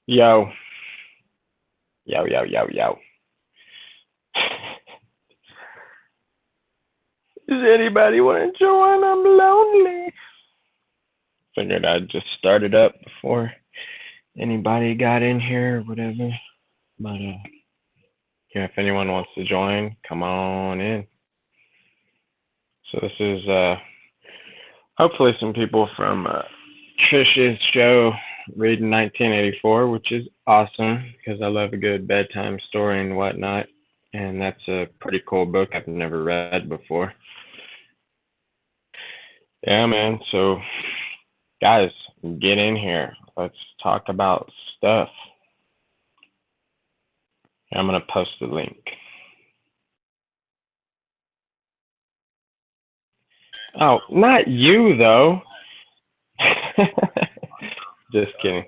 Yo, yo. Does anybody want to join? I'm lonely. Figured I'd just start it up before anybody got in here or whatever. But yeah, if anyone wants to join, come on in. So this is hopefully some people from Trish's show, reading 1984, which is awesome because I love a good bedtime story and whatnot. And that's a pretty cool book I've never read before. Yeah, man. So, guys, get in here. Let's talk about stuff. I'm going to post the link. Oh, not you, though. Just kidding.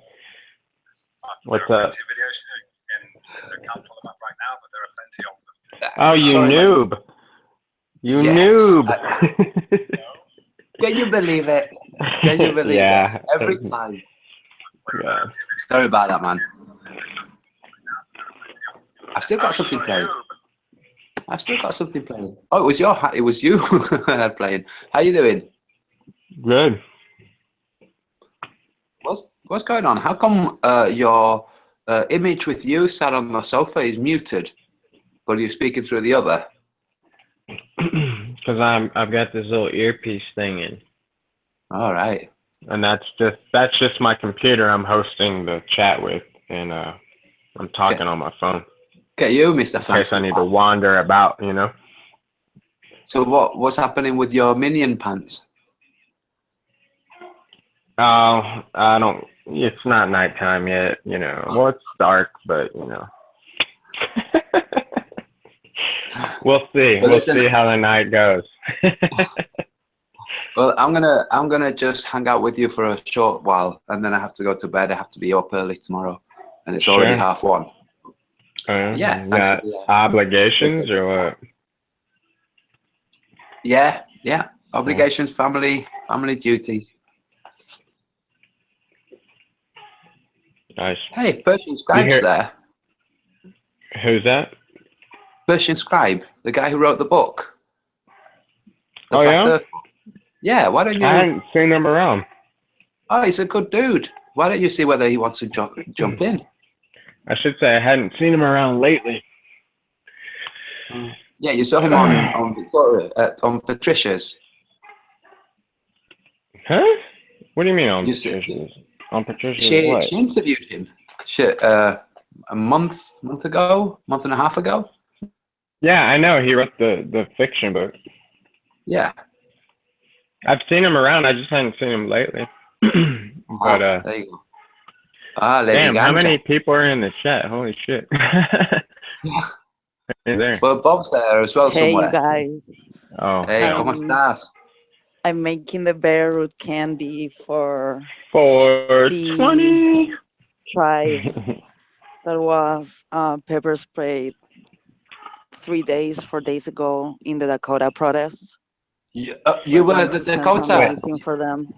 What's up? Oh, you noob. You noob. Can you believe it? Can you believe it? Every time. Yeah. Sorry about that, man. I've still got something playing. Oh, it was you playing. How you doing? Good. What's going on? How come your image with you sat on the sofa is muted, but you're speaking through the other? Because I've got this little earpiece thing in. All right. And that's just my computer I'm hosting the chat with, and I'm talking on my phone. Okay, you, Mr. Fancy. In case I need to wander about, you know. So what's happening with your minion pants? Oh, I don't. It's not nighttime yet, you know. Well, it's dark, but you know. We'll see. We'll see how the night goes. Well, I'm gonna just hang out with you for a short while, and then I have to go to bed. I have to be up early tomorrow, and it's already 1:30. Yeah. Got obligations or what? Yeah. Obligations, family duties. Nice. Hey, Persian Scribe's there. Who's that? Persian Scribe, the guy who wrote the book. Oh, yeah? Yeah, why don't you... I haven't seen him around. Oh, he's a good dude. Why don't you see whether he wants to jump in? I should say I hadn't seen him around lately. Yeah, you saw him on Victoria, on Patricia's. Huh? What do you mean on Patricia's? On Patricia's what? She interviewed him a month and a half ago. Yeah, I know. He wrote the fiction book. Yeah. I've seen him around. I just haven't seen him lately. But there you go. Lady damn, Ganja. how many people are in the chat? Holy shit. There. Well, Bob's there as well somewhere. Hey, guys. Oh, hey, ¿cómo estás? I'm making the bear root candy for 420 tribe that was pepper sprayed 4 days ago in the Dakota protests. You were at the Dakota. For them.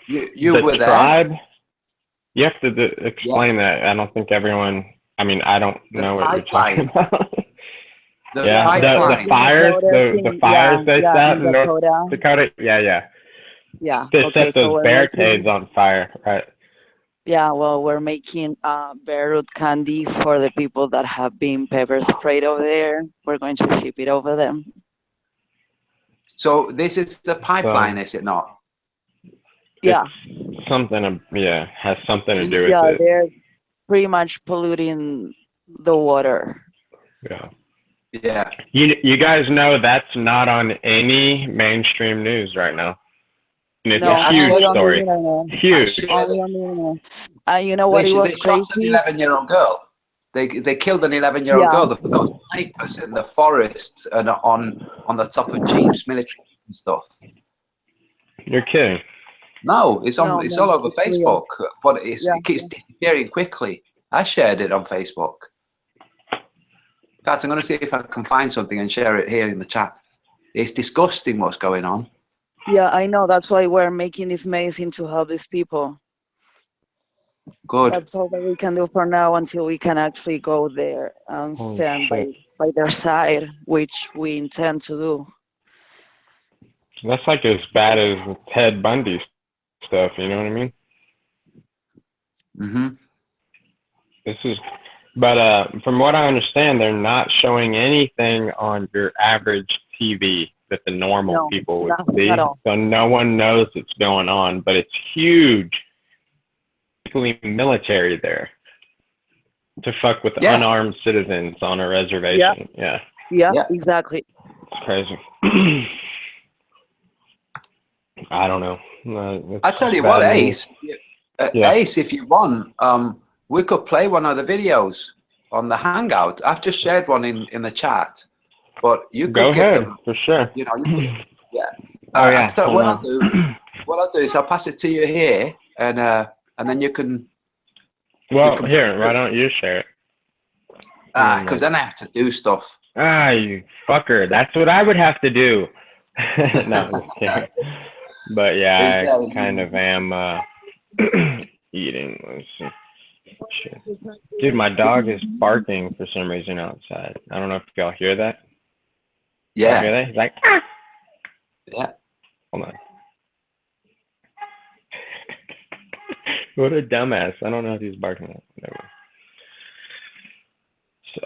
You were there. Tribe? You have to explain that. I don't think everyone. I mean, I don't know what you're talking about. The fires, the fires they set in North Dakota. Yeah. They set those barricades on fire, right? Yeah, well, we're making bear root candy for the people that have been pepper sprayed over there. We're going to ship it over them. So this is the pipeline, is it not? Yeah. Something, has something to do with it. Yeah, they're pretty much polluting the water. Yeah. You guys know that's not on any mainstream news right now. And it's a huge story. Huge. You know what? It was crazy. An 11-year-old girl. They killed an 11-year-old girl. They've got snipers in the forest and on the top of jeeps, military and stuff. You're kidding. No, it's all over Facebook, but it keeps disappearing quickly. I shared it on Facebook. In fact, I'm going to see if I can find something and share it here in the chat. It's disgusting what's going on. Yeah, I know. That's why we're making this medicine to help these people. 'Cause the pipeline, is it not? Yeah, I know. That's why we're making this medicine to help these people. Yeah, I know. That's why we're making this medicine to help these people. Yeah, I know. That's why we're making this medicine to help these people. Yeah, I know. That's why we're making this medicine to help these people. Good. That's all that we can do for now until we can actually go there and stand by their side, which we intend to do. That's like as bad as Ted Bundy stuff, you know what I mean? Mm-hmm. This is, but from what I understand, they're not showing anything on your average TV that the normal people would see. So no one knows what's going on, but it's huge. Military there to fuck with unarmed citizens on a reservation. Yeah, exactly. It's crazy. I don't know. I tell you what, Ace. Ace, if you want, we could play one of the videos on the Hangout. I've just shared one in the chat, but you could go give ahead them for sure. You know, you could, What I'll do is I'll pass it to you here, and then you can. Well, here, why don't you share it? Because then I have to do stuff. You fucker! That's what I would have to do. No, but yeah, I kind of am eating. Let's see. Shit. Dude, my dog is barking for some reason outside. I don't know if y'all hear that. Yeah. Hear that? He's like, ah! Yeah. Hold on. What a dumbass. I don't know if he's barking at. Whatever. So,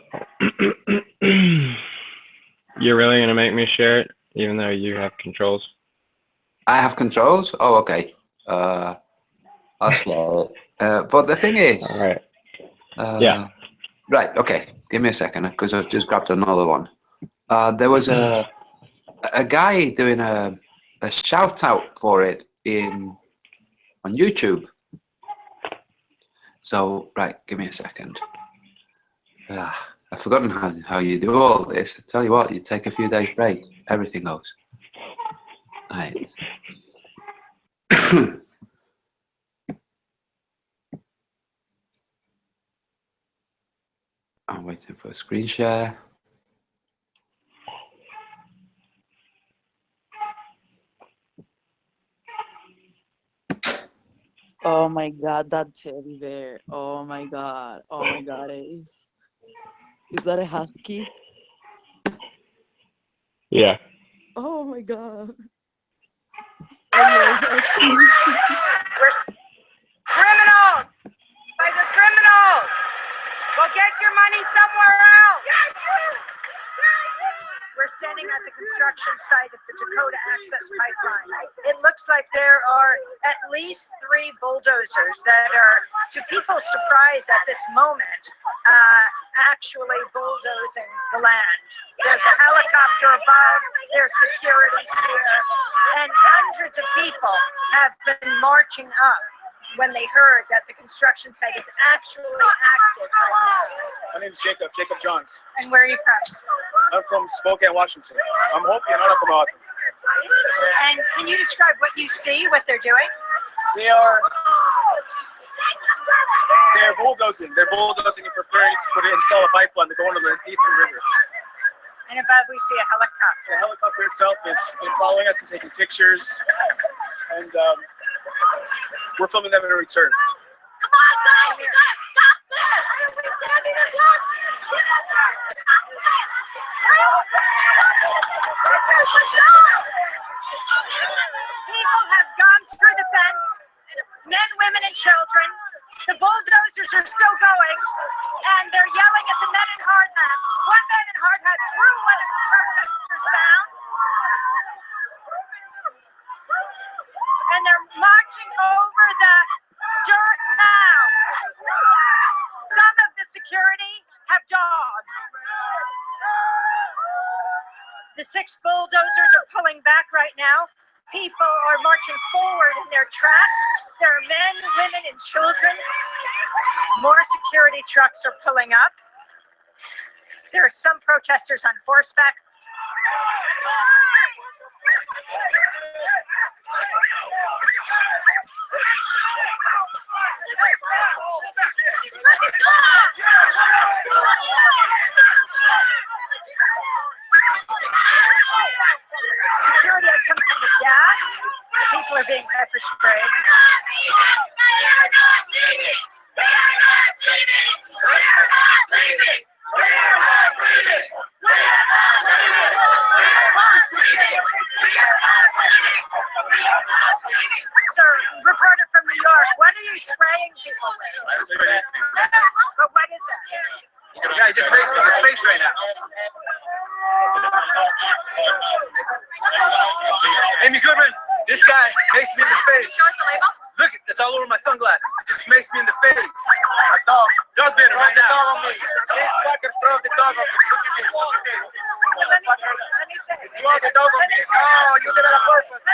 you're really going to make me share it, even though you have controls? I have controls? Oh, okay. I'll share it. But the thing is... All right. Yeah. Right, okay. Give me a second, because I've just grabbed another one. There was a guy doing a shout out for it on YouTube. So, right, give me a second. I've forgotten how you do all this. I tell you what, you take a few days break, everything goes. Right. I'm waiting for a screen share. Oh my God, that teddy bear. Oh my God, Ace. Is that a husky? Yeah. Oh my God. Criminals! Guys are criminals! Go get your money somewhere else! We're standing at the construction site of the Dakota access pipeline. It looks like there are at least 3 bulldozers that are, to people's surprise at this moment, actually bulldozing the land. There's a helicopter above, there's security here, and hundreds of people have been marching up when they heard that the construction site is actually active. My name is Jacob Johns. And where are you from? I'm from Spokane, Washington. I'm Hopi and I'm from Alton. And can you describe what you see, what they're doing? They're bulldozing. They're bulldozing and preparing to install a pipeline to go under the Ethan River. And above we see a helicopter. The helicopter itself has been following us and taking pictures. And we're filming them in return. Come on, guys! We gotta stop this! We're standing in Washington! People have gone through the fence, men, women, and children. The bulldozers are still going, and they're yelling at the men in hard hats. One man in hard hat threw one of the protesters down, and they're marching over the dirt mounds. Some of the security have dogs. The 6 bulldozers are pulling back right now. People are marching forward in their tracks. There are men, women, and children. More security trucks are pulling up. There are some protesters on horseback. Security has some kind of gas. People are being pepper sprayed. Sir, reporter from New York, what are you spraying people with? But what is that? Yeah, he just makes me in the face right now. Amy Goodman, this guy makes me in the face. Show us the label. Look, it's all over my sunglasses. It just makes me in the face. A dog. Dog bit him right now. This fucker throw the dog on me. Let me say. Throw the dog on me. Oh, you did it on purpose.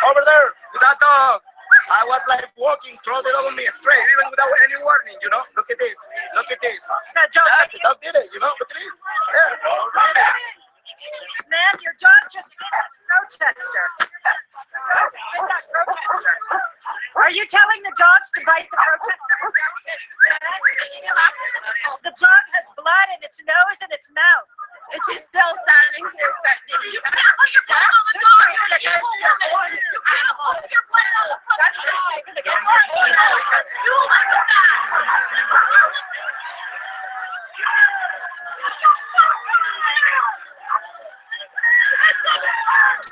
Over there, with that dog. I was like walking, throw the dog on me straight, even without any warning, you know? Look at this. Look at this. That dog, The dog did it, you know? Look at this. Yeah. man, your dog just bit this protester. Bit that protester. Are you telling the dogs to bite the protesters? The dog has blood in its nose and its mouth. And she's still standing here threatening you. You can't hold the dog. You can't hold your blood on the front. That's right. You like that.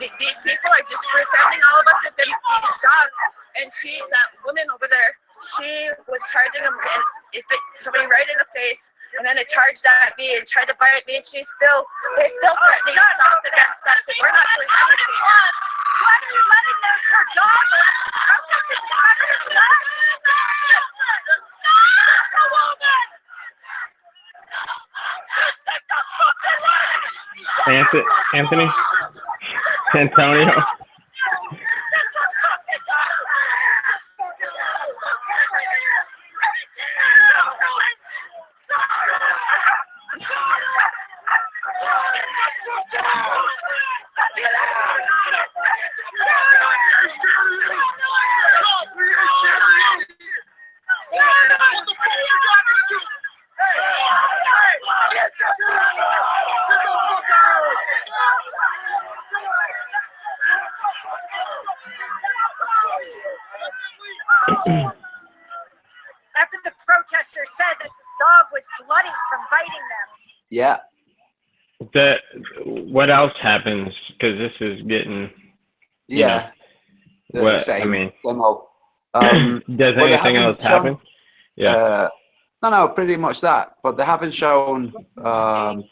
These people are just threatening all of us with these dogs. And that woman over there, she was charging them, and it bit somebody right in the face. And then it charged at me and tried to bite me, and they're still threatening to stop against us. And we're not doing anything. Why are you letting her dog protesters? It's covered in blood. Anthony? Antonio? After the protesters said that the dog was bloody from biting them. Yeah. What else happens? Because this is getting. Yeah. What Same, I mean. demo. Does anything else happen? Yeah. No, pretty much that. But they haven't shown the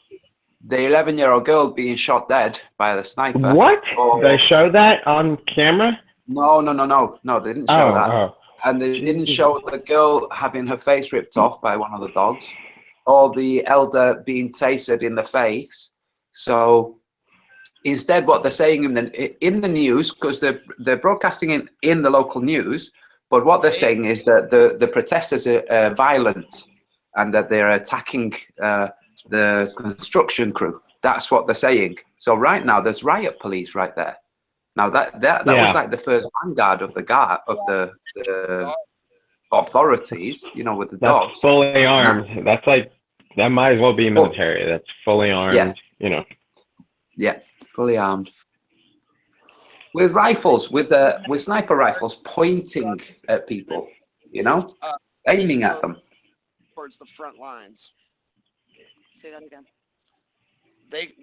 11-year-old girl being shot dead by the sniper. What? Or, They show that on camera? No, they didn't show that. Oh. And they didn't show the girl having her face ripped off by one of the dogs, or the elder being tasered in the face. So instead, what they're saying in the news, because they're broadcasting in the local news, but what they're saying is that the protesters are violent and that they're attacking the construction crew. That's what they're saying. So right now, there's riot police right there. Now that was like the first vanguard of the authorities, you know, with the dogs. That's fully armed. That's like, that might as well be military. That's fully armed, you know. Yeah, fully armed. With rifles, with sniper rifles pointing at people, you know, aiming at them. Towards the front lines. Say that again.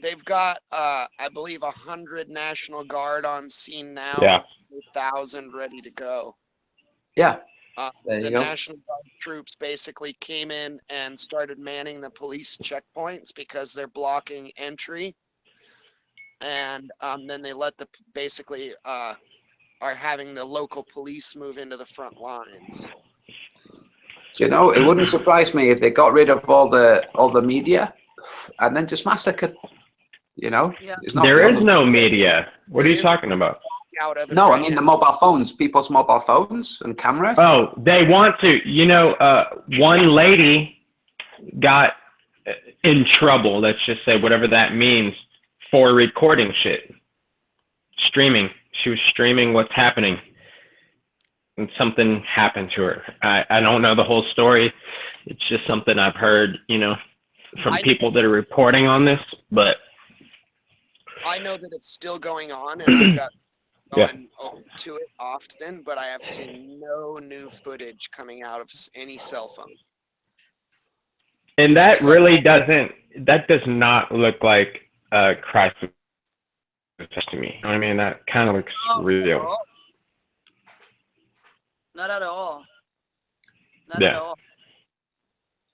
They've got I believe 100 National Guard on scene now. Yeah. 1,000 ready to go. Yeah. The National Guard troops basically came in and started manning the police checkpoints because they're blocking entry, and then they let are having the local police move into the front lines. You know, it wouldn't surprise me if they got rid of all the media and then just massacred. You know, there is no media. What are you talking about? No, I mean the mobile phones, people's mobile phones and cameras. Oh, they want to. You know, one lady got in trouble, let's just say, whatever that means, for recording shit. Streaming. She was streaming what's happening. And something happened to her. I don't know the whole story. It's just something I've heard, you know, from people that are reporting on this, but I know that it's still going on, and I've got going to it often, but I have seen no new footage coming out of any cell phone. And that really doesn't, that does not look like a crisis to me. You know what I mean? That kind of looks real. Not at all. Not Yeah. at all.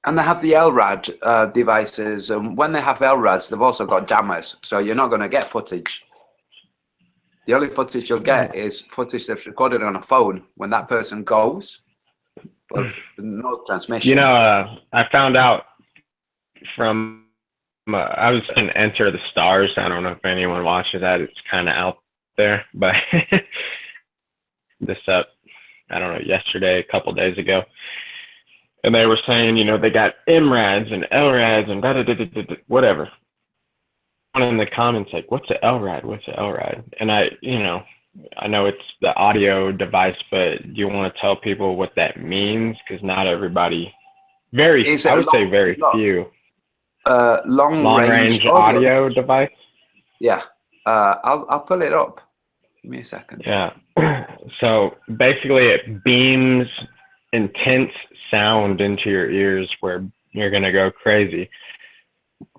And they have the LRAD devices, and when they have LRADs, they've also got jammers, so you're not going to get footage. The only footage you'll get is footage that's recorded on a phone when that person goes, but no transmission. You know, I found out from, I was in Enter the Stars. I don't know if anyone watches that. It's kind of out there, but this up, I don't know, yesterday, a couple days ago. And they were saying, you know, they got MRADs and LRADs and whatever. One in the comments like, what's an LRAD? What's an LRAD? And I know it's the audio device, but do you want to tell people what that means? Because not everybody, I would say very few. Long range audio device? Yeah. I'll pull it up. Give me a second. Yeah. So basically it beams intense sound into your ears where you're going to go crazy.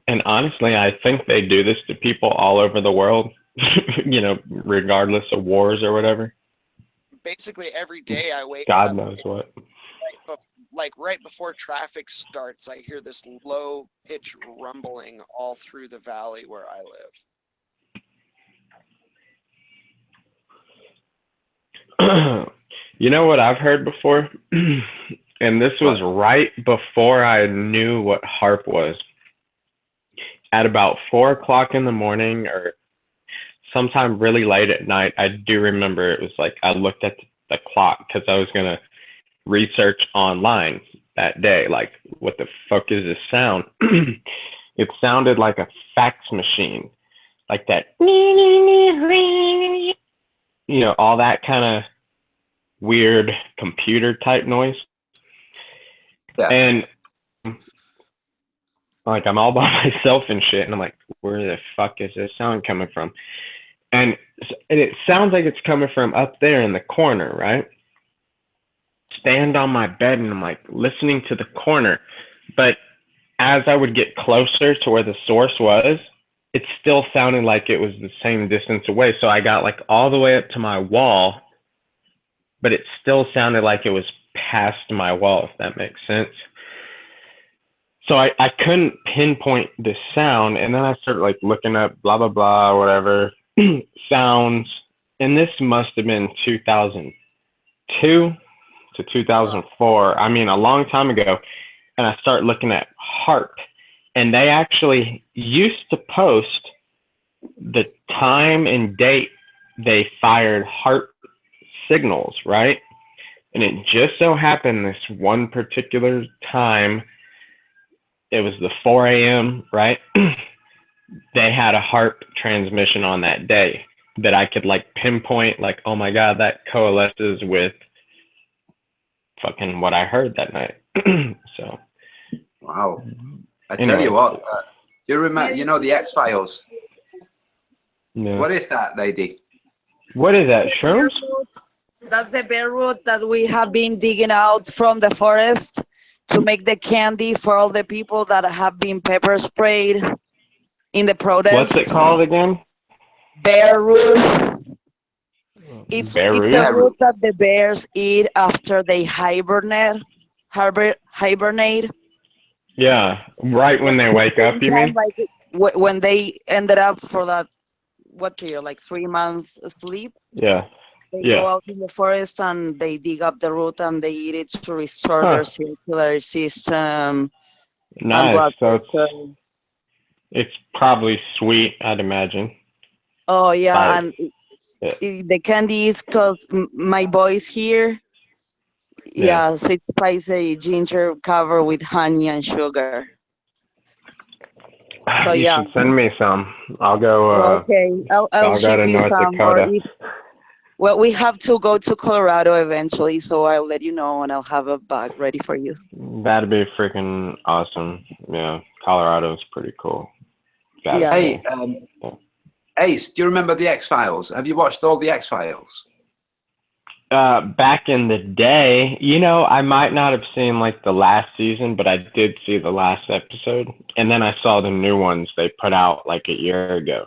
And honestly, I think they do this to people all over the world, you know, regardless of wars or whatever. Basically every day I wake God up, knows what. like right before traffic starts, I hear this low pitch rumbling all through the valley where I live. You know what I've heard before? And this was right before I knew what HARP was. At about 4 o'clock in the morning or sometime really late at night, I do remember it was like I looked at the clock because I was going to research online that day. Like, what the fuck is this sound? It sounded like a fax machine, like that, you know, all that kind of weird computer type noise. Yeah. And like I'm all by myself and shit, and I'm like, where the fuck is this sound coming from? And it sounds like it's coming from up there in the corner, right? Stand on my bed and I'm like listening to the corner, but as I would get closer to where the source was, it still sounded like it was the same distance away. So I got like all the way up to my wall, but it still sounded like it was past my wall, if that makes sense. So I couldn't pinpoint the sound, and then I started like looking up blah, blah, blah, whatever, sounds, and this must have been 2002 to 2004. I mean, a long time ago, and I started looking at HARP, and they actually used to post the time and date they fired HARP signals, right? And it just so happened this one particular time, it was the 4 a.m., right? They had a HARP transmission on that day that I could like pinpoint, like, oh my God, that coalesces with fucking what I heard that night. So. Wow. I tell you what, you remember, you know, the XFiles? Yeah. What is that, lady? What is that, shrooms? That's the bear root that we have been digging out from the forest to make the candy for all the people that have been pepper sprayed in the protests. What's it called again? Bear root. It's a root that the bears eat after they hibernate. Yeah, right when they wake up, you mean? Like when they ended up for that, what period, like 3 months sleep? Yeah. They go out in the forest and they dig up the root and they eat it to restore their circulatory system. Nice. So it's probably sweet, I'd imagine. Oh, yeah. And the candy is because my boy's here. Yeah, so it's spicy ginger covered with honey and sugar. So you should send me some. I'll go. Okay, I'll ship you some. Well, we have to go to Colorado eventually, so I'll let you know and I'll have a bag ready for you. That'd be freaking awesome. Yeah, Colorado is pretty cool. Hey, Ace, do you remember the X-Files? Have you watched all the X-Files? Back in the day, I might not have seen like the last season, but I did see the last episode, and then I saw the new ones they put out like a year ago.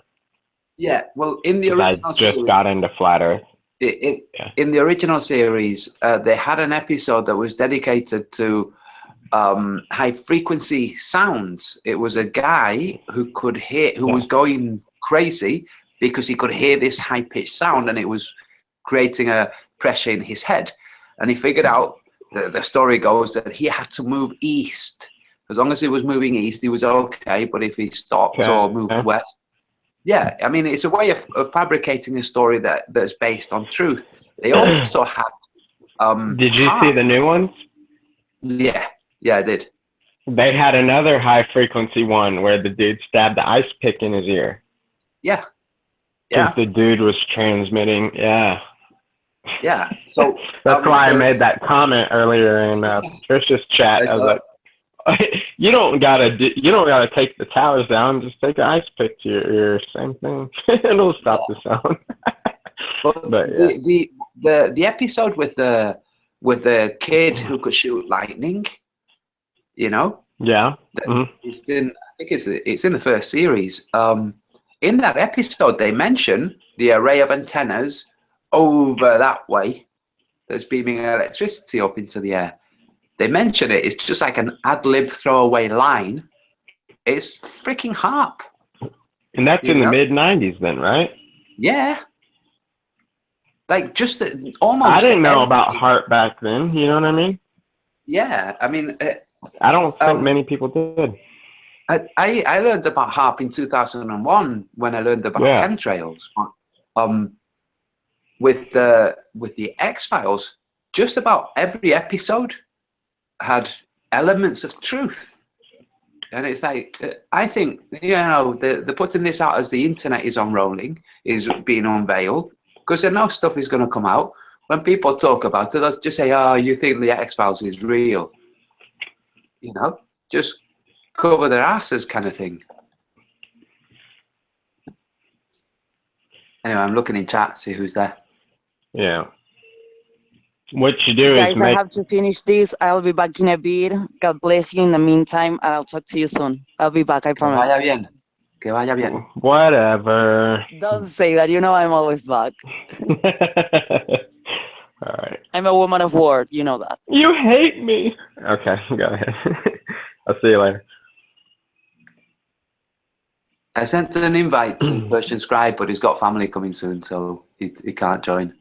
Yeah, well, in the original series, I just got into Flat Earth. In the original series, they had an episode that was dedicated to high frequency sounds. It was a guy who could hear, who was going crazy because he could hear this high pitched sound, and it was creating a pressure in his head. And he figured out, the story goes, that he had to move east. As long as he was moving east, he was okay. But if he stopped or moved west, yeah, I mean, it's a way of fabricating a story that's based on truth. They also had. Did you see the new ones? Yeah, I did. They had another high frequency one where the dude stabbed the ice pick in his ear. Yeah. Because the dude was transmitting. Yeah. Yeah. So that's why I made that comment earlier in Patricia's chat. I was like, you don't gotta take the towers down. Just take an ice pick to your ear. Same thing. It'll stop the sound. But yeah. the episode with the kid who could shoot lightning, Yeah. Mm-hmm. I think it's in the first series. In that episode, they mention the array of antennas over that way that's beaming electricity up into the air. They mention it. It's just like an ad-lib throwaway line. It's freaking HARP. And that's in the mid-90s then, right? Yeah. Like just almost. I didn't know about HARP back then. You know what I mean? Yeah. I mean. I don't think many people did. I learned about HARP in 2001 when I learned about chemtrails. With the X-Files, just about every episode had elements of truth. And it's like, I think, they're putting this out as the internet is unrolling, is being unveiled, because they know stuff is going to come out. When people talk about it, they'll just say, oh, you think the X-Files is real. Just cover their asses kind of thing. Anyway, I'm looking in chat, see who's there. Yeah. What you do guys, is I have to finish this. I'll be back in a bit. God bless you in the meantime, and I'll talk to you soon. I'll be back, I promise. Que vaya bien. Whatever. Don't say that. I'm always back. All right. I'm a woman of word. You know that. You hate me. Okay, go ahead. I'll see you later. I sent an invite to Persian Scribe, but he's got family coming soon, so he can't join.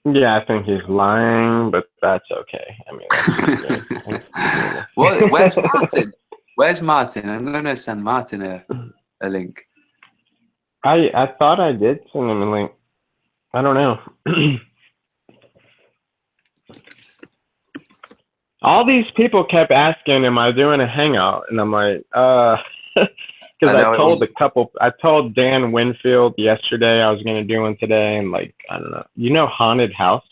Yeah, I think he's lying, but that's okay. I mean, where's Martin? Where's Martin? I'm going to send Martin a link. I thought I did send him a link. I don't know. All these people kept asking, am I doing a hangout? And I'm like, because I told Dan Winfield yesterday I was going to do one today, and like, I don't know. Haunted House?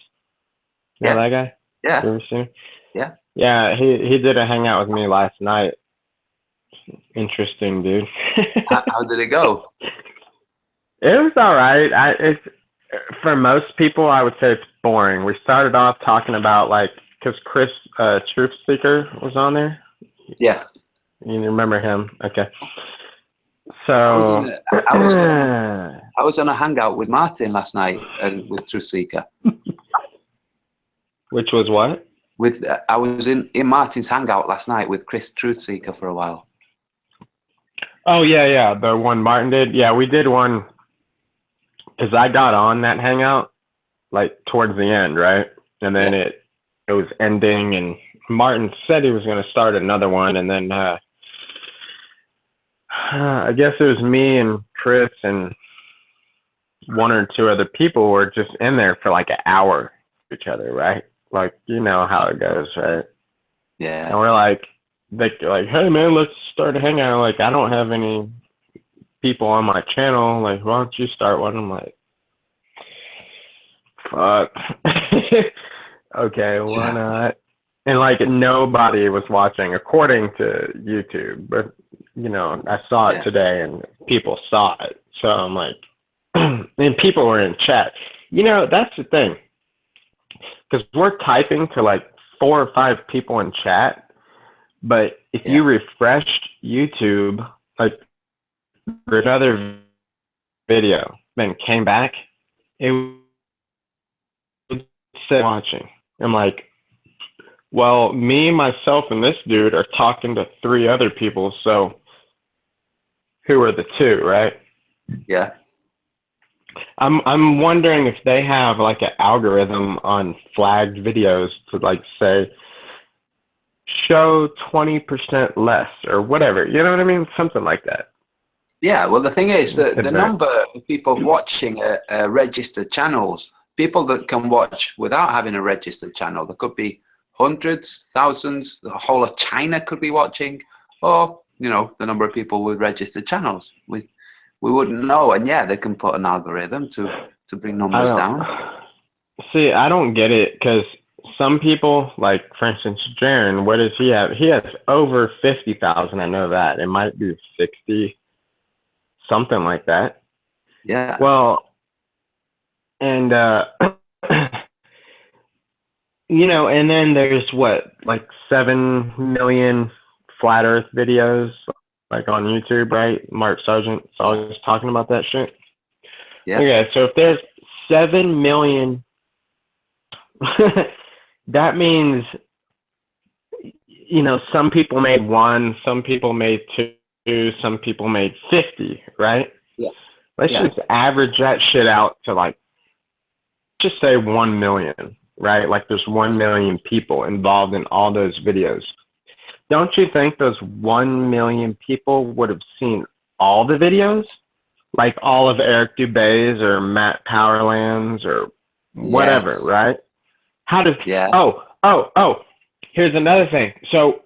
You know that guy? Yeah. You ever seen him? Yeah. Yeah, he did a hangout with me last night. Interesting, dude. How did it go? It was all right. It's for most people, I would say it's boring. We started off talking about because Chris Truth Seeker was on there. Yeah. You remember him? Okay. So I was on a hangout with Martin last night and with Truth Seeker. Which was what? I was in Martin's hangout last night with Chris Truth Seeker for a while. Oh yeah, the one Martin did. Yeah, we did one because I got on that hangout towards the end, right? And then it was ending, and Martin said he was going to start another one, and then I guess it was me and Chris and one or two other people were just in there for an hour with each other, right? You know how it goes, right? Yeah. And we're they're hey man, let's start a hangout. I don't have any people on my channel. Why don't you start one? I'm like, fuck. Okay, why not? And nobody was watching according to YouTube, but I saw it today and people saw it. So I'm like, and people were in chat. You know, that's the thing. Because we're typing to like 4 or 5 people in chat. But if you refreshed YouTube, like another video, then came back, it would say watching. I'm like, well, me, myself, and this dude are talking to 3 other people, so who are the 2, right? Yeah. I'm wondering if they have like an algorithm on flagged videos to like say show 20% less or whatever. You know what I mean? Something like that. Yeah. Well, the thing is that the number of people watching registered channels, people that can watch without having a registered channel, there could be hundreds, thousands. The whole of China could be watching, or you know, the number of people with registered channels. We wouldn't know, and yeah, they can put an algorithm to bring numbers down. See, I don't get it because some people, like for instance, Jaron, what does he have? He has over 50,000. I know that. It might be 60, something like that. Yeah. Well, and you know, and then there's what, like 7 million Flat Earth videos. Like on YouTube, right? Mark Sargent's always talking about that shit. Yeah. Okay, so if there's 7 million, that means, you know, some people made 1, some people made 2, some people made 50, right? Yeah. Let's just average that shit out to like, just say 1 million, right? Like there's 1 million people involved in all those videos. Don't you think those 1 million people would have seen all the videos? Like all of Eric Dubé's or Matt Powerland's or whatever, right? How does, here's another thing. So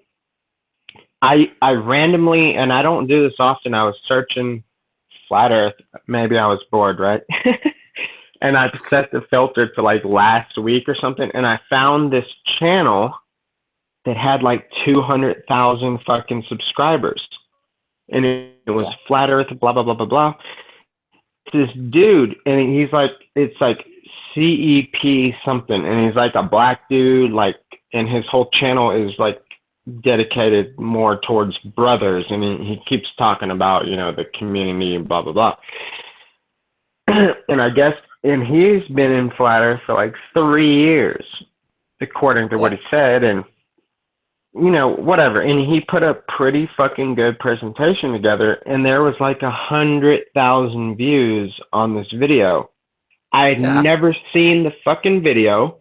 I randomly, and I don't do this often, I was searching Flat Earth, maybe I was bored, right? And I set the filter to like last week or something, and I found this channel that had like 200,000 fucking subscribers. And it was Flat Earth, blah, blah, blah, blah, blah. This dude, and he's like, it's like CEP something. And he's like a black dude, like, and his whole channel is like dedicated more towards brothers. And he keeps talking about, you know, the community and blah, blah, blah. And I guess, and he's been in Flat Earth for like 3 years, according to what he said. And, you know, whatever. And he put a pretty fucking good presentation together, and there was like 100,000 views on this video. I had never seen the fucking video.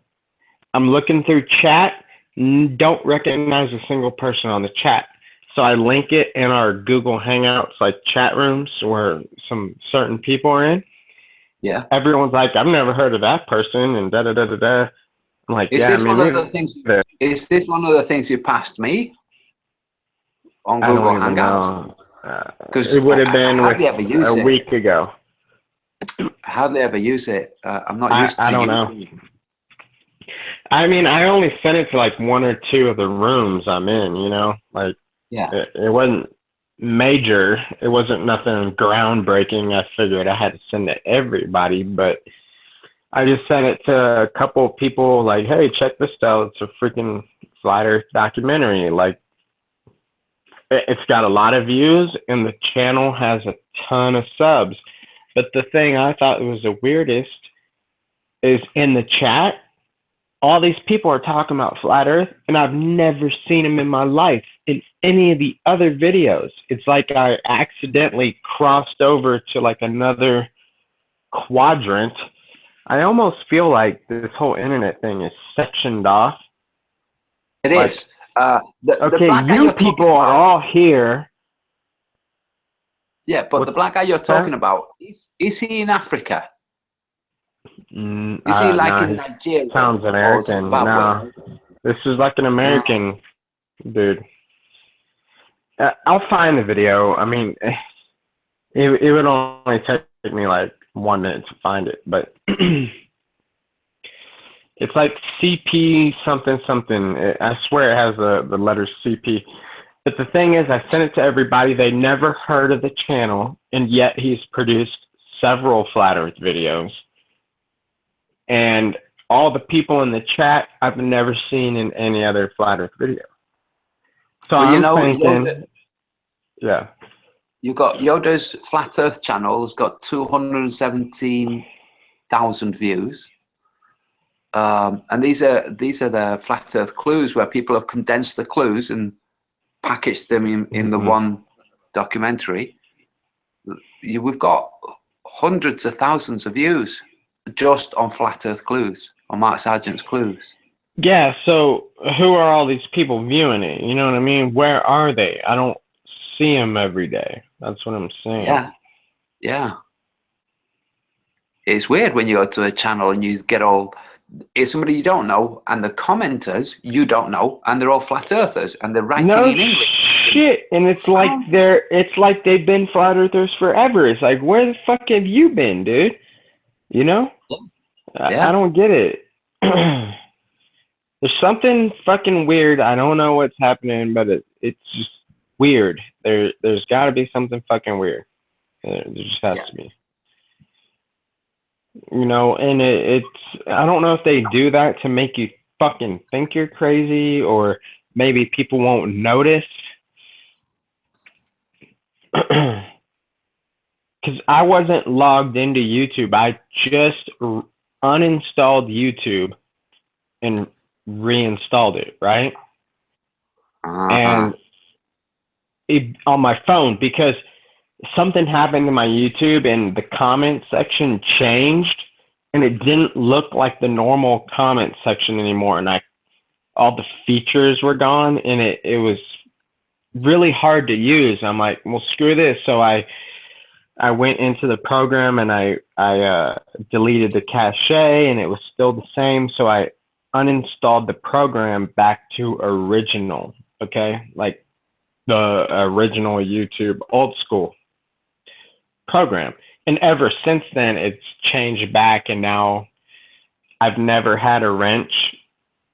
I'm looking through chat, don't recognize a single person on the chat. So I link it in our Google Hangouts, like chat rooms where some certain people are in. Yeah. Everyone's like, I've never heard of that person, and da da da da da. I'm like, is this one of the things? Is this one of the things you passed me on Google Hangouts? Because it would have been a week ago. Hardly ever use it. I'm not used to it. I don't know. I mean, I only sent it to like 1 or 2 of the rooms I'm in, you know? Like, it wasn't major. It wasn't nothing groundbreaking. I figured I had to send it to everybody, but I just sent it to a couple of people like, hey, check this out. It's a freaking Flat Earth documentary. Like, it's got a lot of views, and the channel has a ton of subs. But the thing I thought was the weirdest is in the chat, all these people are talking about Flat Earth, and I've never seen them in my life in any of the other videos. It's like I accidentally crossed over to like another quadrant. I almost feel like this whole internet thing is sectioned off. It is. Okay, you people are all here. Yeah, but the black guy you're talking about, is he in Africa? Is he like in Nigeria? Sounds American. No, this is like an American dude. I'll find the video. I mean, it would only take me like 1 minute to find it, but it's like CP something something. I swear it has the letter CP. But the thing is, I sent it to everybody. They never heard of the channel, and yet he's produced several Flat Earth videos. And all the people in the chat, I've never seen in any other Flat Earth video. So well, I'm thinking, yeah. You got Yoda's Flat Earth channel has got 217,000 views. And these are the Flat Earth clues where people have condensed the clues and packaged them in the one documentary. We've got hundreds of thousands of views just on Flat Earth clues, on Mark Sargent's clues. Yeah, so who are all these people viewing it? You know what I mean? Where are they? I don't see them every day. That's what I'm saying. Yeah, yeah. It's weird when you go to a channel and you get it's somebody you don't know, and the commenters you don't know, and they're all Flat Earthers, and they're writing in English. Shit, and it's like they've been Flat Earthers forever. It's like, where the fuck have you been, dude? You know? Yeah. I don't get it. There's something fucking weird. I don't know what's happening, but it's just weird. There's got to be something fucking weird. There just has to be. You know, and it's I don't know if they do that to make you fucking think you're crazy, or maybe people won't notice. Because I wasn't logged into YouTube. I just uninstalled YouTube and reinstalled it, right? And on my phone, because something happened to my YouTube and the comment section changed, and it didn't look like the normal comment section anymore, and all the features were gone, and it was really hard to use. I'm like, well, screw this. So I went into the program and I deleted the cache, and it was still the same. So I uninstalled the program back to original, okay? Like the original YouTube old school program. And ever since then, it's changed back, and now I've never had a wrench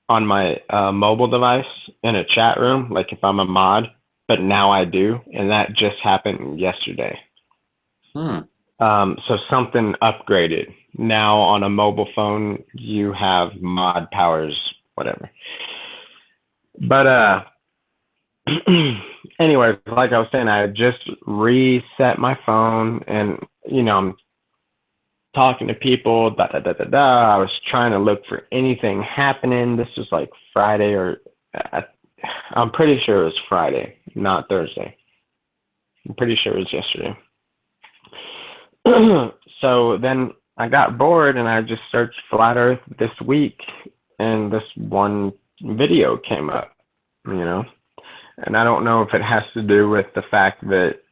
on my mobile device in a chat room, like if I'm a mod, but now I do, and that just happened yesterday. So something upgraded. Now on a mobile phone, you have mod powers, whatever. But anyways, like I was saying, I just reset my phone, and you know, I'm talking to people. I was trying to look for anything happening. This was like Friday, or I'm pretty sure it was Friday, not Thursday. I'm pretty sure it was yesterday. So then I got bored and I just searched Flat Earth this week, and this one video came up, you know, and I don't know if it has to do with the fact that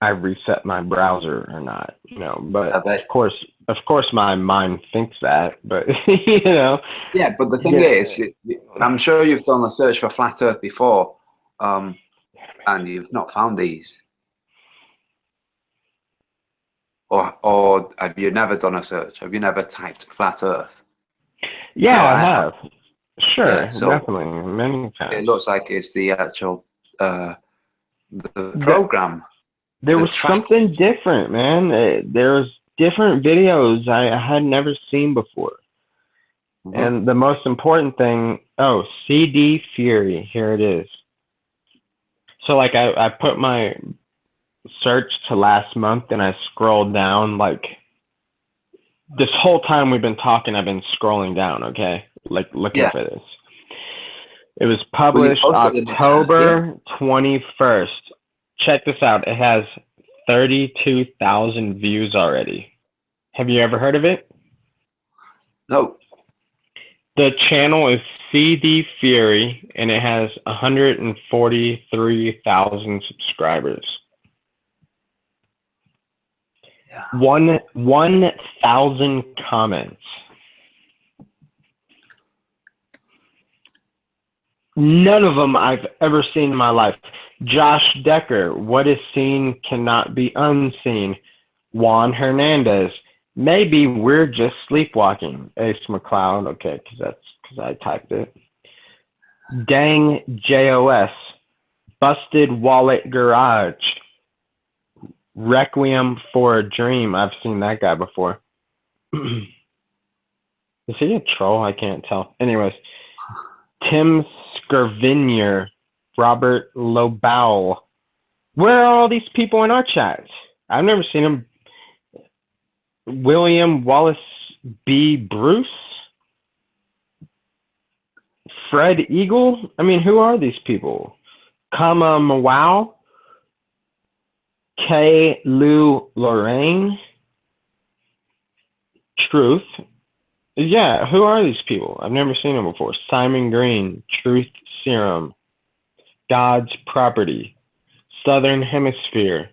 I reset my browser or not, you know, but of course my mind thinks that, but you know. Yeah, but the thing is, I'm sure you've done a search for Flat Earth before, and you've not found these. Or have you never done a search? Have you never typed Flat Earth? Yeah, no, I have. Sure, yeah, so definitely, many times. It looks like it's the actual the program. There was something different, man. There was different videos I had never seen before. And the most important thing, CD Fury, here it is. So like I put my search to last month, and I scrolled down. Like this whole time we've been talking, I've been scrolling down, okay, like looking for this. It was published October 21st. Check this out. It has 32,000 views already. Have you ever heard of it? No. The channel is CD Fury, and it has 143,000 subscribers. 1,000 comments. None of them I've ever seen in my life. Josh Decker, what is seen cannot be unseen. Juan Hernandez, maybe we're just sleepwalking. Ace McLeod, okay, because I typed it. Dang JOS, Busted Wallet Garage. Requiem for a Dream. I've seen that guy before. Is he a troll? I can't tell. Anyways, Tim Scrivener, Robert Lobau. Where are all these people in our chats? I've never seen them. William Wallace B. Bruce? Fred Eagle? I mean, who are these people? Kama Mawau? K. Lou Lorraine? Truth? Yeah, who are these people? I've never seen them before. Simon Green, Truth Serum, God's Property, Southern Hemisphere.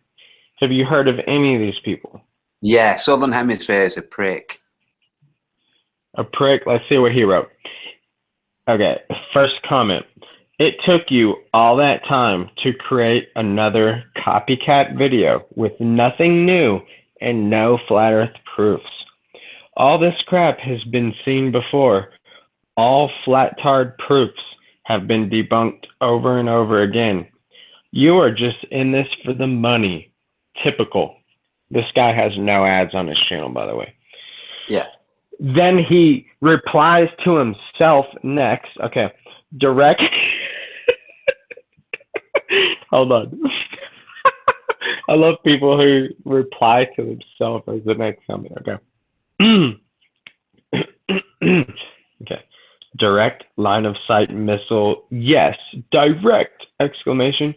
Have you heard of any of these people? Yeah, Southern Hemisphere is a prick. A prick? Let's see what he wrote. Okay, first comment. It took you all that time to create another copycat video with nothing new and no flat earth proofs. All this crap has been seen before. All flat-tard proofs have been debunked over and over again. You are just in this for the money. Typical. This guy has no ads on his channel, by the way. Yeah. Then he replies to himself next. Okay. Direct. Hold on. I love people who reply to themselves as the next comment. Okay. Okay. Direct line of sight missile. Yes. Direct! Exclamation.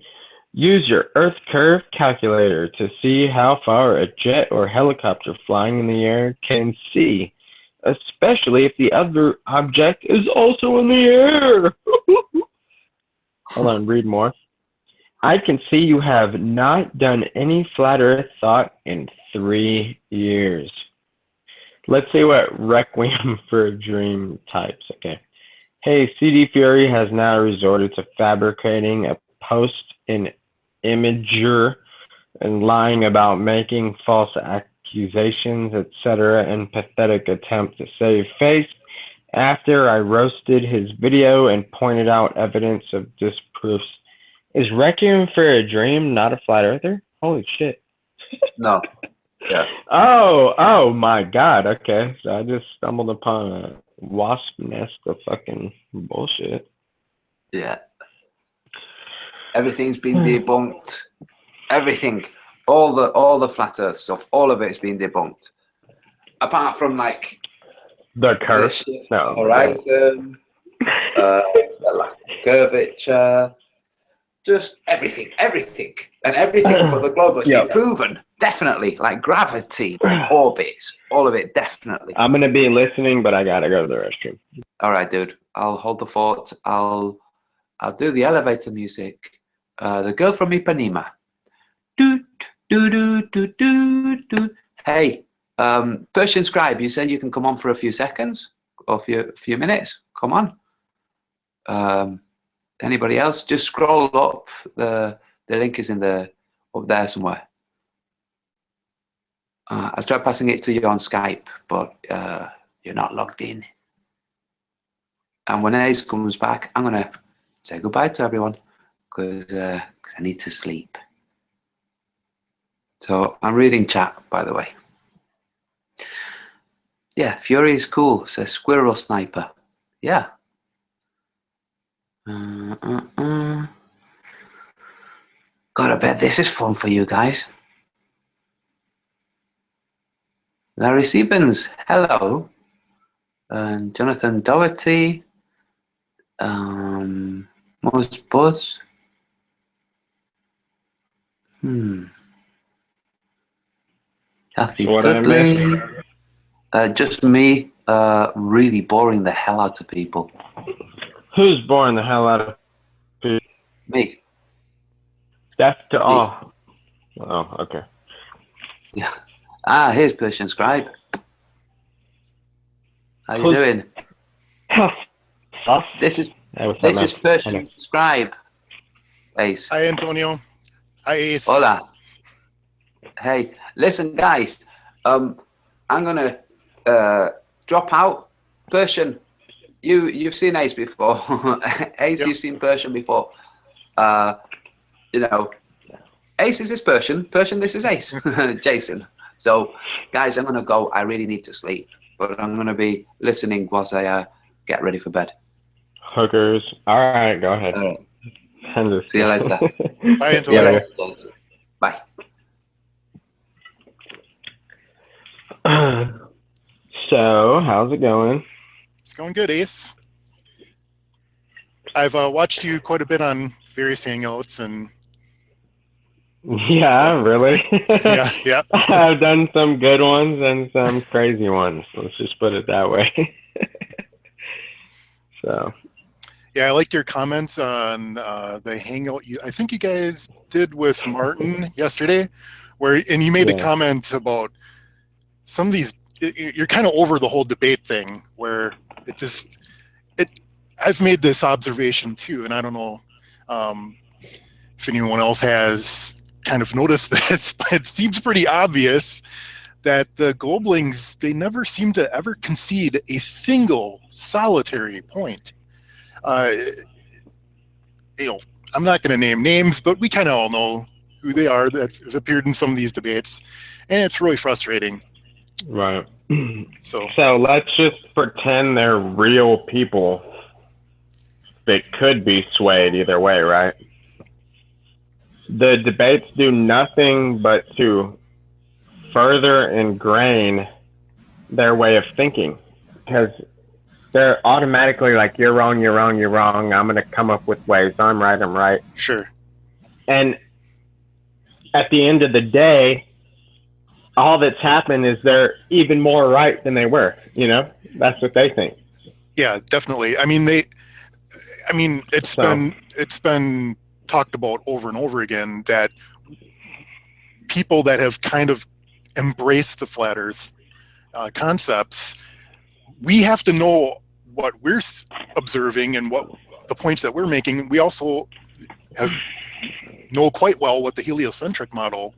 Use your Earth curve calculator to see how far a jet or helicopter flying in the air can see, especially if the other object is also in the air. Hold on, read more. I can see you have not done any flat Earth thought in 3 years. Let's see what Requiem for a Dream types. Okay. Hey, CD Fury has now resorted to fabricating a post in Imager and lying about making false accusations, etc., in pathetic attempt to save face. After I roasted his video and pointed out evidence of disproofs. Is Requiem for a Dream not a flat earther? Holy shit. No. Yeah. Oh my God. Okay. So I just stumbled upon a wasp nest of fucking bullshit. Yeah. Everything's been debunked. Everything. All the flat earth stuff, all of it's been debunked. Apart from like the curse. No. Horizon, the curvature. Just everything. And everything for the globe has been proven. Definitely. Like gravity, orbits, all of it, definitely. I'm going to be listening, but I got to go to the restroom. All right, dude. I'll hold the fort. I'll do the elevator music. The girl from Ipanema. Do, do, do, do, do, do. Hey, Persian Scribe, you said you can come on for a few seconds or a few minutes. Come on. Anybody else? Just scroll up. The link is up there somewhere. I'll try passing it to you on Skype, but you're not logged in. And when Ace comes back, I'm gonna say goodbye to everyone because I need to sleep. So I'm reading chat, by the way. Yeah, Fury is cool. Says Squirrel Sniper. Yeah. God, I bet this is fun for you guys. Larry Siebens, hello. And Jonathan Doherty. Most Buzz. Kathy Dudley. Just me really boring the hell out of people. Who's boring the hell out of people? Me. That's to all. Oh, okay. Yeah. Here's Persian Scribe. How you doing? This is Persian Scribe. Ace. Hi, Antonio. Hi, Ace. Hola. Hey, listen, guys. I'm gonna drop out. Persian, you've seen Ace before. Ace, You've seen Persian before. you know, Ace is this Persian. Persian, this is Ace. Jason. So, guys, I'm going to go. I really need to sleep. But I'm going to be listening whilst I get ready for bed. Hookers. All right, go ahead. See you later. Bye, Antonio. Bye. So, how's it going? It's going good, Ace. I've watched you quite a bit on various Hangouts and. Yeah, really? Yeah. I've done some good ones and some crazy ones. Let's just put it that way. So. Yeah, I liked your comments on the Hangout. I think you guys did with Martin yesterday, and you made a comment about some of these. You're kind of over the whole debate thing, where I've made this observation too, and I don't know if anyone else has kind of noticed this, but it seems pretty obvious that the Goblings, they never seem to ever concede a single solitary point. You know, I'm not going to name names, but we kind of all know who they are that have appeared in some of these debates, and it's really frustrating. Right. So let's just pretend they're real people that could be swayed either way, right? The debates do nothing but to further ingrain their way of thinking, because they're automatically like, you're wrong, you're wrong, you're wrong. I'm going to come up with ways. I'm right, I'm right. Sure. And at the end of the day, all that's happened is they're even more right than they were. You know, that's what they think. Yeah, definitely. I mean, it's been talked about over and over again that people that have kind of embraced the flat Earth concepts, we have to know what we're observing and what the points that we're making. We also know quite well what the heliocentric model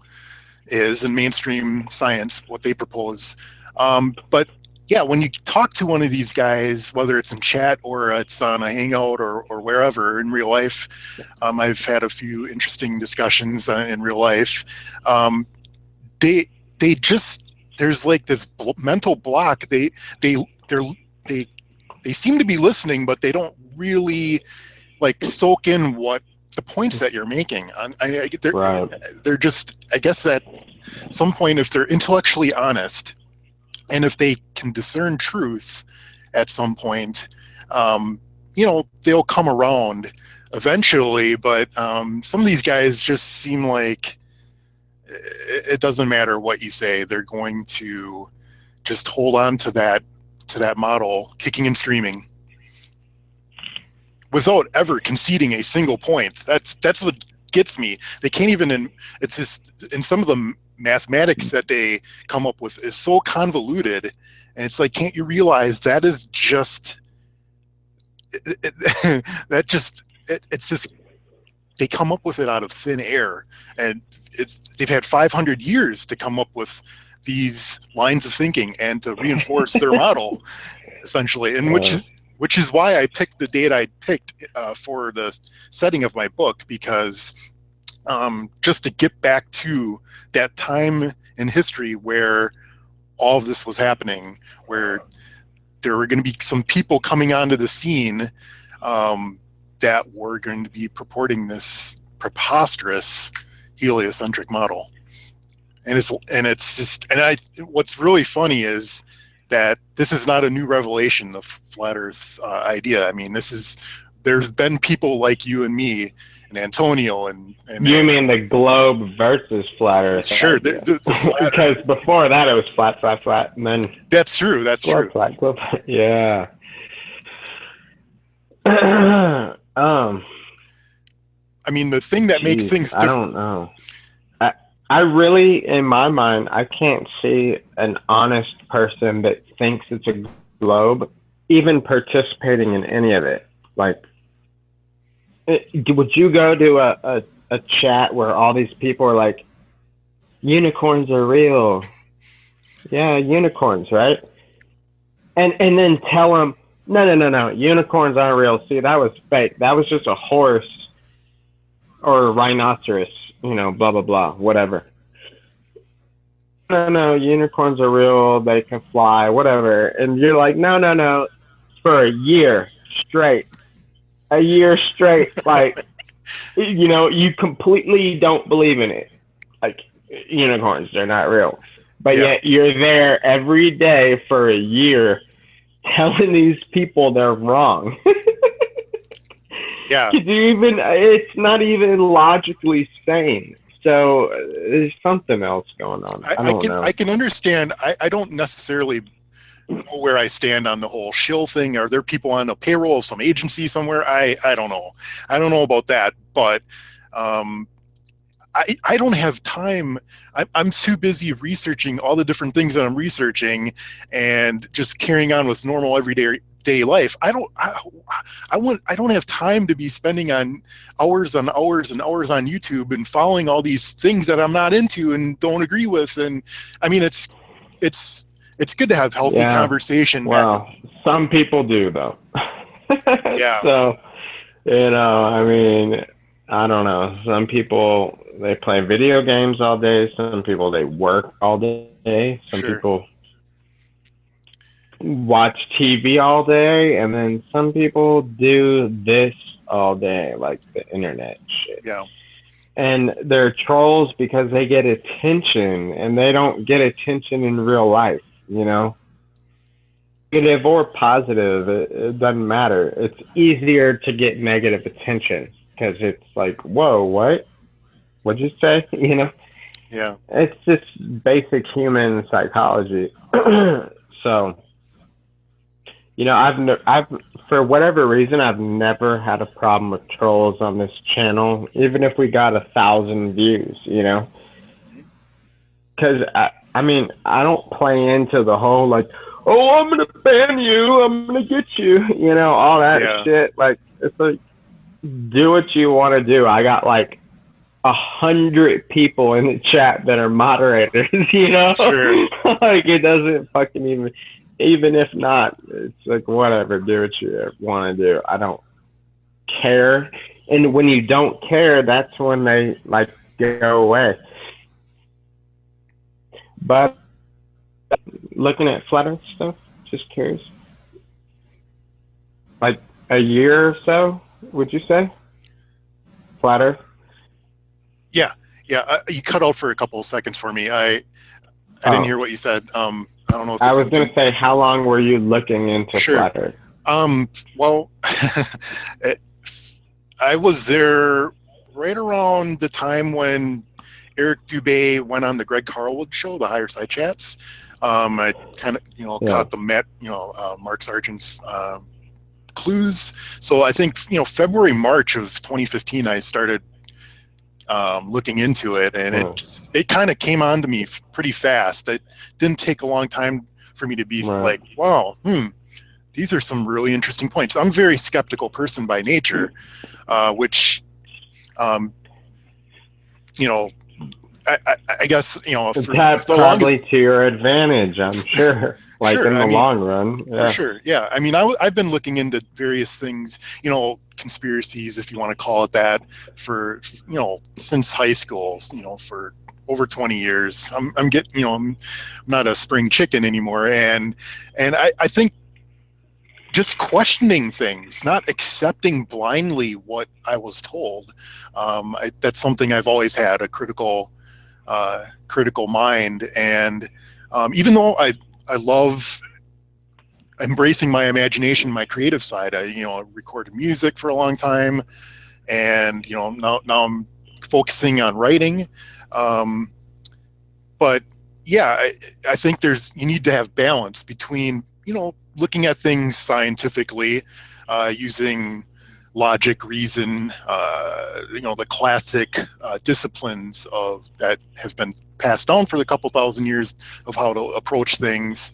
is in mainstream science, what they propose. But yeah, when you talk to one of these guys, whether it's in chat or it's on a Hangout or wherever in real life, I've had a few interesting discussions in real life. They just, there's like this mental block. They seem to be listening, but they don't really like soak in what the points that you're making. They're just, I guess at some point, if they're intellectually honest, and if they can discern truth at some point, you know, they'll come around eventually. But some of these guys just seem like it doesn't matter what you say. They're going to just hold on to that model, kicking and screaming, without ever conceding a single point. That's what gets me. They can't even. It's just in some of the mathematics that they come up with is so convoluted, and it's like, can't you realize that is just it's just they come up with it out of thin air, and they've had 500 years to come up with these lines of thinking and to reinforce their model, essentially, and which is why I picked the date I picked for the setting of my book, because just to get back to that time in history where all of this was happening, where there were going to be some people coming onto the scene that were going to be purporting this preposterous heliocentric model. What's really funny is that this is not a new revelation of flat Earth idea. I mean, there's been people like you and me and Antonio and you mean the globe versus flat Earth? Sure, the flat because before that it was flat, and then that's true. That's globe, true. Flat, globe, yeah. I mean, the thing that makes things different. I don't know. I really, in my mind, I can't see an honest person that thinks it's a globe even participating in any of it. Like, would you go to a chat where all these people are like, unicorns are real? Yeah, unicorns, right? And then tell them, no, unicorns aren't real. See, that was fake. That was just a horse or rhinoceros, blah, blah, blah, whatever. No, unicorns are real, they can fly, whatever. And you're like, no, for a year straight. Like, you completely don't believe in it. Like, unicorns, they're not real. But yet you're there every day for a year telling these people they're wrong. Yeah. It's not even logically sane. So there's something else going on. I don't know. I can understand. I don't necessarily know where I stand on the whole shill thing. Are there people on a payroll of some agency somewhere? I don't know. I don't know about that. But I don't have time. I'm too busy researching all the different things that I'm researching and just carrying on with normal everyday life. I don't have time to be spending on hours and hours and hours on YouTube and following all these things that I'm not into and don't agree with. And I mean, it's good to have healthy conversation. Well, some people do though. Yeah. So, I mean, I don't know. Some people, they play video games all day. Some people, they work all day. Some people watch TV all day, and then some people do this all day, like the internet shit. Yeah. And they're trolls because they get attention, and they don't get attention in real life, Negative or positive, it doesn't matter. It's easier to get negative attention because it's like, whoa, what? What'd you say? Yeah. It's just basic human psychology. So, I've for whatever reason, I've never had a problem with trolls on this channel, even if we got 1,000 views, Because I mean, I don't play into the whole like, oh, I'm gonna ban you, I'm gonna get you, all that shit. Like, it's like, do what you want to do. I got like 100 people in the chat that are moderators, Sure. Like, it doesn't fucking even if not, it's like, whatever, do what you want to do. I don't care. And when you don't care, that's when they like go away. But looking at Flat Earth stuff, just curious. Like a year or so, would you say? Flat Earth? Yeah. You cut out for a couple of seconds for me. I didn't hear what you said. I don't know if I was going to say, how long were you looking into Flat Earth? Well, I was there right around the time when Eric Dubé went on the Greg Carlwood show, the Higher Side Chats. I kind of, caught the Mark Sargent's clues. So I think, February, March of 2015, I started looking into it, and it kind of came on to me pretty fast. It didn't take a long time for me to be like, wow, these are some really interesting points. I'm a very skeptical person by nature, which, I guess, that's probably to your advantage, I'm sure. Like, in the long run. For sure, yeah. I mean, I've been looking into various things, conspiracies, if you want to call it that, for, since high school, for over 20 years. I'm getting, I'm not a spring chicken anymore. And I think just questioning things, not accepting blindly what I was told. That's something I've always had, a critical mind. And even though I love embracing my imagination, my creative side. I recorded music for a long time, and now I'm focusing on writing. But yeah, I think you need to have balance between looking at things scientifically, using logic, reason, the classic disciplines that have been passed down for the couple thousand years of how to approach things.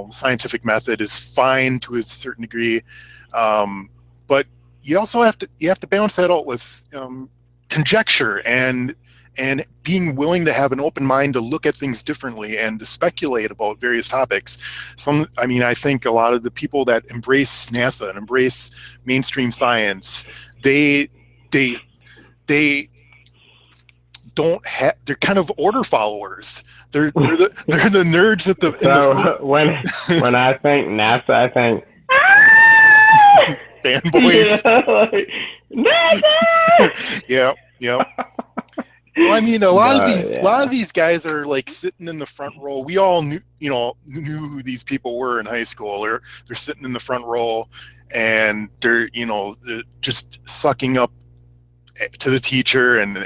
Scientific method is fine to a certain degree, but you also have to balance that out with conjecture and being willing to have an open mind to look at things differently and to speculate about various topics. I think a lot of the people that embrace NASA and embrace mainstream science, they they don't have. They're kind of order followers. They're the nerds at the. So when I think NASA, I think fanboys. NASA. Yep. Well, I mean, a lot of these guys are like sitting in the front row. We all knew who these people were in high school. They're sitting in the front row, and they're just sucking up to the teacher and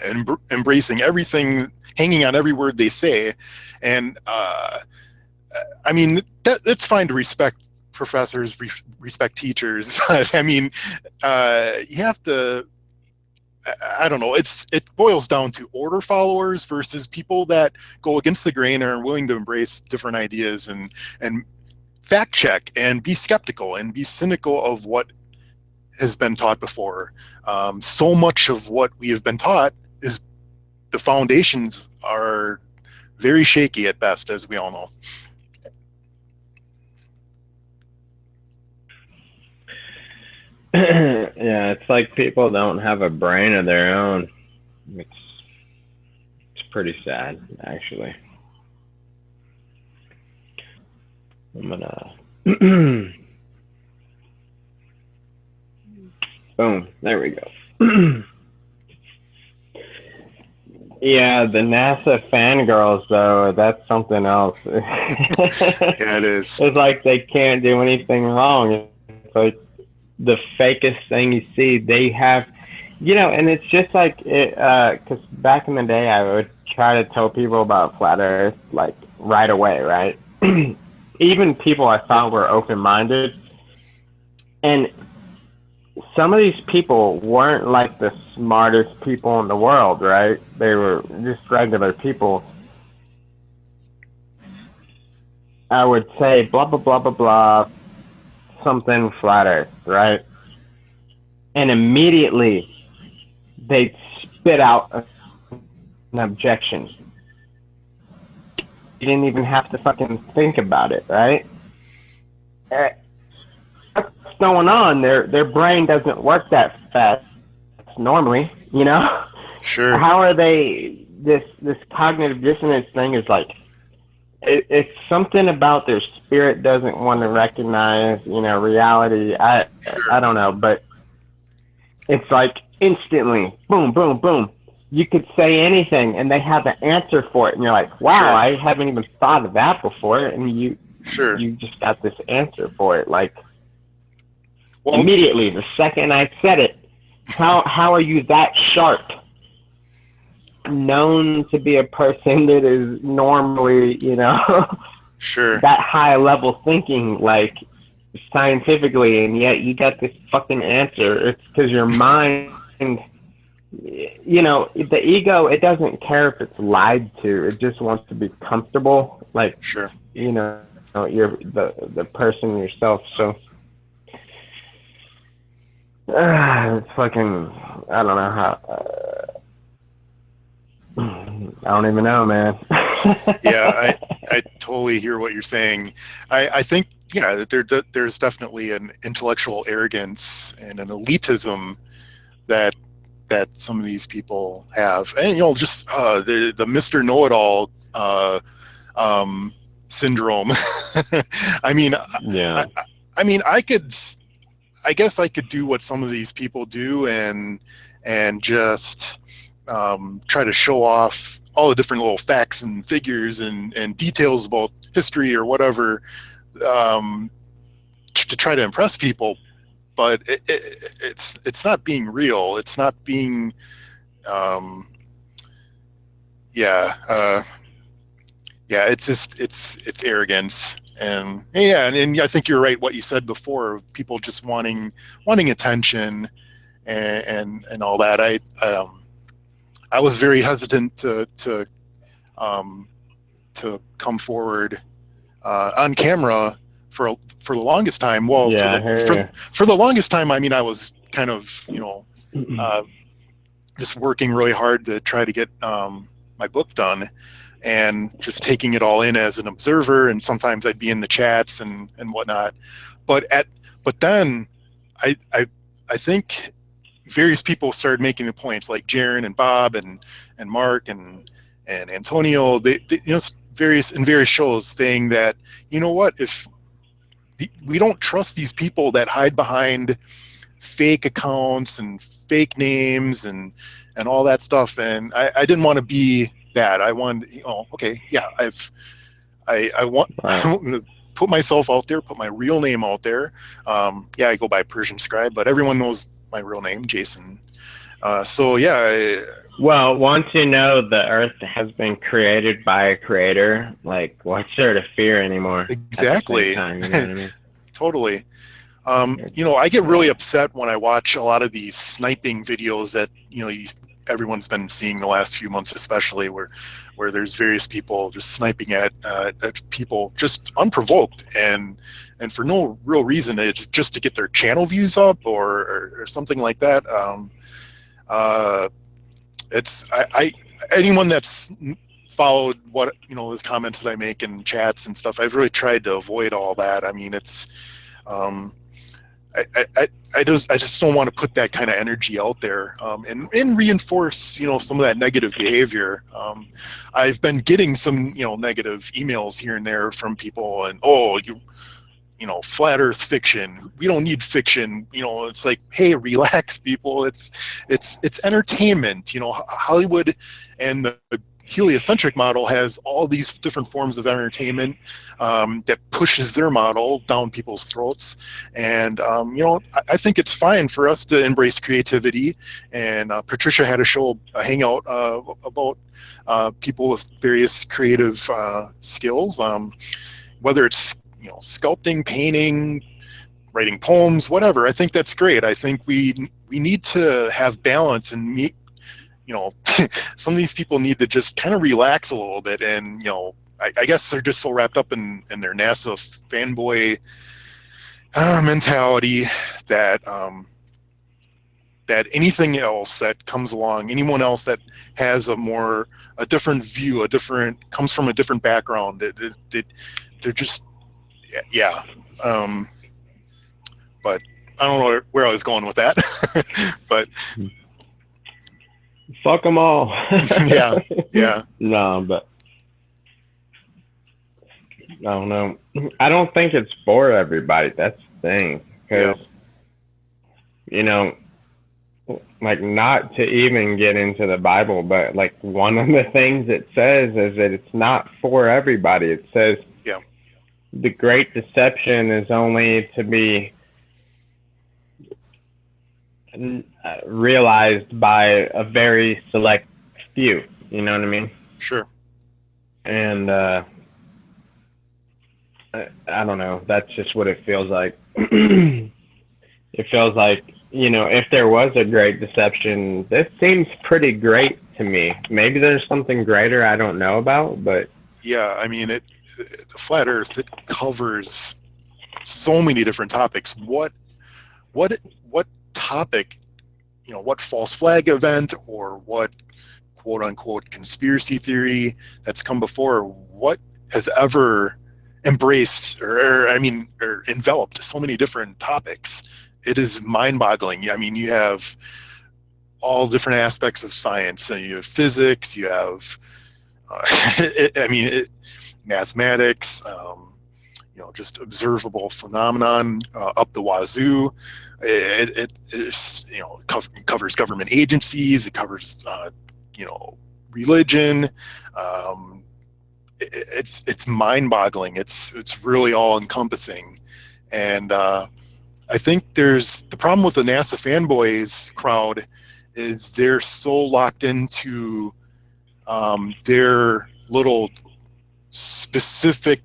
embracing everything, hanging on every word they say. And I mean, that's fine to respect professors, respect teachers. But I mean, you have to. I don't know. It boils down to order followers versus people that go against the grain and are willing to embrace different ideas and fact check and be skeptical and be cynical of what has been taught before. So much of what we have been taught is the foundations are very shaky at best, as we all know. Yeah, it's like people don't have a brain of their own. It's pretty sad, actually. I'm gonna boom, there we go. Yeah, the NASA fangirls, though, that's something else. Yeah, it is. It's like they can't do anything wrong. It's like the fakest thing you see, they have, and it's just like, because back in the day, I would try to tell people about Flat Earth, like, right away, right? Even people I thought were open-minded. And some of these people weren't like the smartest people in the world, right? They were just regular people. I would say, blah, blah, blah, blah, blah, something Flat Earth, right? And immediately they'd spit out an objection. You didn't even have to fucking think about it, right? What's going on? Their brain doesn't work that fast normally, Sure. How are they? This cognitive dissonance thing is like, it's something about their spirit doesn't want to recognize, reality. I don't know, but it's like instantly, boom, boom, boom. You could say anything, and they have an answer for it, and you're like, wow, sure. I haven't even thought of that before, and you just got this answer for it, like immediately, the second I said it. How are you that sharp? Known to be a person that is normally, sure, that high level thinking, like scientifically, and yet you got this fucking answer. It's because your mind, the ego, it doesn't care if it's lied to. It just wants to be comfortable, like, sure, you're the person yourself. So it's fucking, I don't know how. I don't even know, man. Yeah, I totally hear what you're saying. I think, there's definitely an intellectual arrogance and an elitism that some of these people have, and just the Mr. Know-it-all syndrome. I mean, yeah. I guess I could do what some of these people do and just try to show off all the different little facts and figures and details about history or whatever to try to impress people, but it's not being real. It's not being it's just it's arrogance. And and I think you're right what you said before, people just wanting attention and all that. I was very hesitant to come forward on camera for the longest time. Well, for the longest time, I mean, I was kind of just working really hard to try to get my book done, and just taking it all in as an observer. And sometimes I'd be in the chats and whatnot. But then I think various people started making the points, like Jaron and Bob and Mark and Antonio. They you know, various shows saying that, you know what, if we don't trust these people that hide behind fake accounts and fake names and all that stuff. And I didn't want to be that. I wanted, you know, okay, yeah, I want to put myself out there, put my real name out there. Yeah, I go by Persian Scribe, but everyone knows my real name, Jason. So yeah. Well, once you know the Earth has been created by a creator, like, what's there to fear anymore? Exactly. Time, you know what I mean? Totally. You know, I get really upset when I watch a lot of these sniping videos that, you know, everyone's been seeing the last few months, especially where there's various people just sniping at people just unprovoked and for no real reason. It's just to get their channel views up or something like that. Anyone that's followed what, you know, the comments that I make in chats and stuff, I've really tried to avoid all that. I mean, it's I just don't want to put that kind of energy out there and reinforce, you know, some of that negative behavior. I've been getting some, you know, negative emails here and there from people, and you know, flat Earth fiction. We don't need fiction. You know, it's like, hey, relax, people. It's entertainment. You know, Hollywood and the heliocentric model has all these different forms of entertainment that pushes their model down people's throats. And you know, I think it's fine for us to embrace creativity. And Patricia had a hangout about people with various creative skills, whether it's, you know, sculpting, painting, writing poems, whatever. I think that's great. I think we need to have balance and meet, you know, some of these people need to just kind of relax a little bit. And, you know, I guess they're just so wrapped up in their NASA fanboy mentality that that anything else that comes along, anyone else that has a different view, comes from a different background, they're just, yeah. But I don't know where I was going with that. But fuck them all. yeah. No, but I don't know. I don't think it's for everybody. That's the thing. Because, you know, like, not to even get into the Bible, but like one of the things it says is that it's not for everybody. It says the great deception is only to be realized by a very select few. You know what I mean? Sure. And I don't know. That's just what it feels like. It feels like, you know, if there was a great deception, this seems pretty great to me. Maybe there's something greater I don't know about, but yeah, I mean, the flat Earth, it covers so many different topics. What topic, you know, what false flag event or what quote unquote conspiracy theory that's come before, what has ever embraced or enveloped so many different topics? It is mind-boggling. I mean, you have all different aspects of science. You have physics, you have mathematics, you know, just observable phenomenon up the wazoo. It you know, covers government agencies. It covers you know, religion. It's mind-boggling. It's really all-encompassing, and I think there's the problem with the NASA fanboys crowd is they're so locked into their little specific,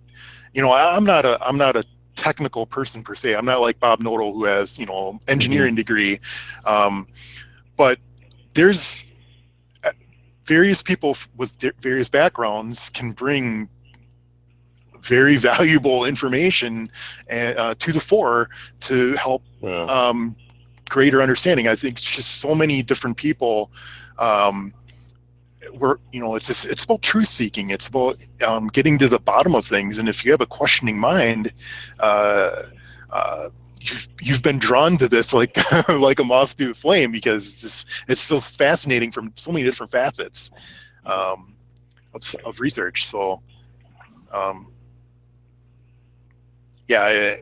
you know, I'm not a technical person per se. I'm not like Bob Nodal, who has, you know, engineering degree, but there's various people with various backgrounds can bring very valuable information to the fore to help greater understanding. I think it's just so many different people. Where, you know, it's about truth seeking. It's about getting to the bottom of things. And if you have a questioning mind, you've been drawn to this like like a moth to a flame, because it's so fascinating from so many different facets of research. So yeah,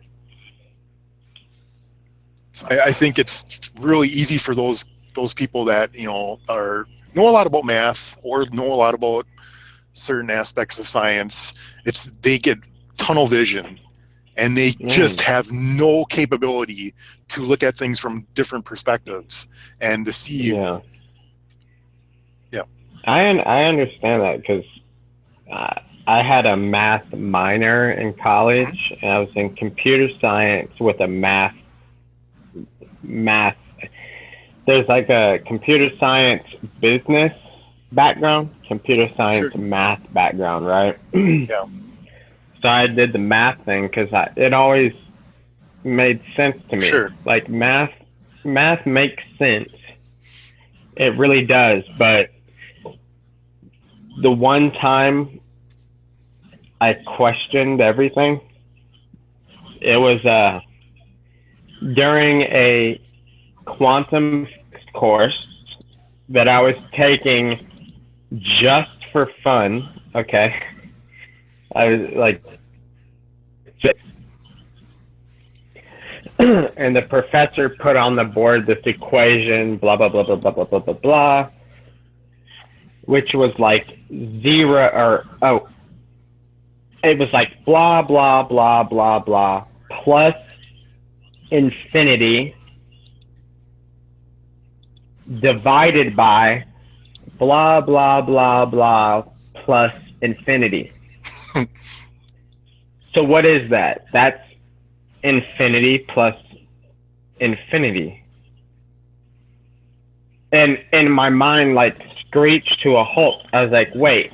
I think it's really easy for those people that know a lot about math or know a lot about certain aspects of science. They get tunnel vision, and they just have no capability to look at things from different perspectives and to see. Yeah. I understand that, because I had a math minor in college, and I was in computer science with a math. There's like a computer science business background, computer science math background, right? Yeah. So I did the math thing because it always made sense to me. Sure. Like math makes sense. It really does. But the one time I questioned everything, it was during a quantum course that I was taking just for fun. Okay. I was like, and the professor put on the board this equation, blah, blah, blah, blah, blah, blah, blah, blah, blah, which was like it was like blah, blah, blah, blah, blah, plus infinity divided by blah, blah, blah, blah, plus infinity. So what is that? That's infinity plus infinity. And in my mind, like, screeched to a halt. I was like, wait,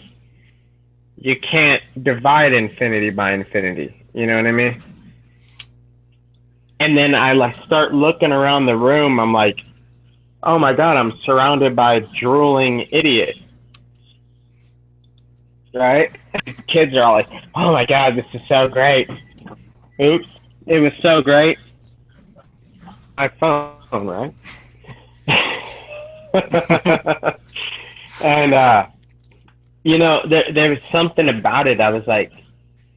you can't divide infinity by infinity. You know what I mean? And then I like start looking around the room. I'm like, oh my God, I'm surrounded by drooling idiots. Right? Kids are all like, oh my God, this is so great. Oops, it was so great. My phone, right? And, there was something about it. I was like,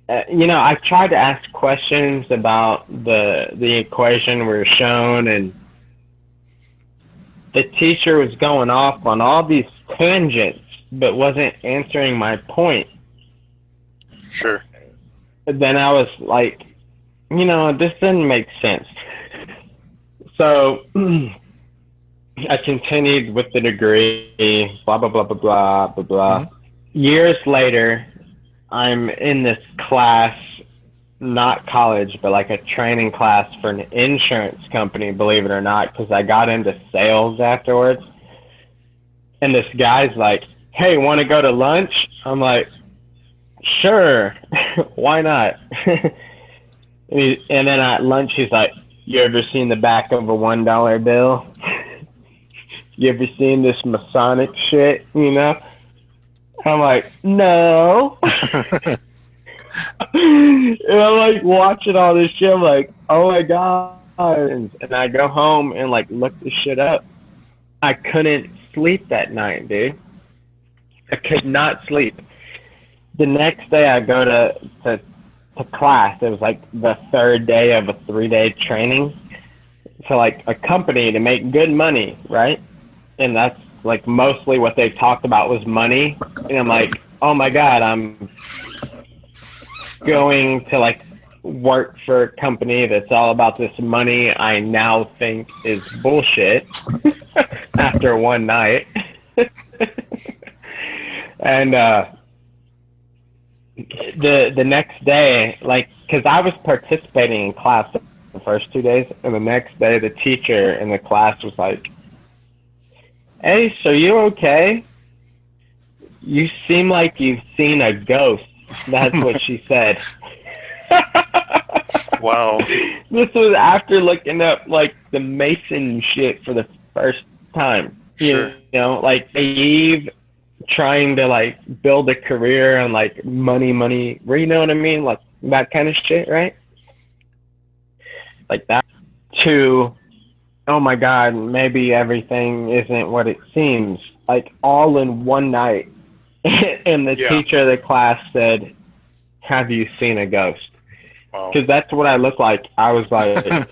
I tried to ask questions about the equation we were shown, and the teacher was going off on all these tangents, but wasn't answering my point. Sure. Then I was like, this doesn't make sense. So I continued with the degree, blah, blah, blah, blah, blah, blah, blah. Mm-hmm. Years later, I'm in this class, not college, but like a training class for an insurance company, believe it or not, because I got into sales afterwards. And this guy's like, hey, want to go to lunch? I'm like, sure, why not? And then at lunch, he's like, you ever seen the back of a $1 bill? You ever seen this Masonic shit, I'm like, no. And I'm like watching all this shit. I'm like, oh my God. And I go home and like look this shit up. I couldn't sleep that night, dude. I could not sleep. The next day I go to class. It was like the third day of a 3-day training. So like a company to make good money, right? And that's like mostly what they talked about was money. And I'm like, oh my God, I'm going to like work for a company that's all about this money I now think is bullshit after one night. And the next day, like, because I was participating in class the first 2 days, and the next day the teacher in the class was like, hey, so you okay? You seem like you've seen a ghost. That's what she said. Wow. This was after looking up like the Mason shit for the first time. Sure. Like naive, trying to like build a career on like money, you know what I mean? Like that kind of shit, right? Like that. to, oh my God, maybe everything isn't what it seems, like all in one night. And the teacher of the class said, have you seen a ghost? Because that's what I look like. I was like,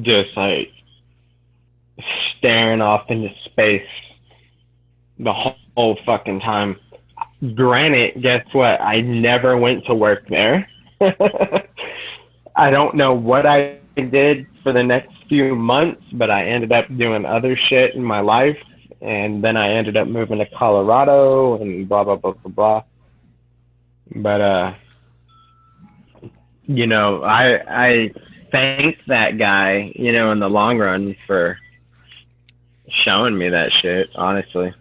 just like staring off into space the whole fucking time. Granted, guess what? I never went to work there. I don't know what I did for the next few months, but I ended up doing other shit in my life. And then I ended up moving to Colorado and blah, blah, blah, blah, blah. But, you know, I thank that guy, you know, in the long run for showing me that shit, honestly.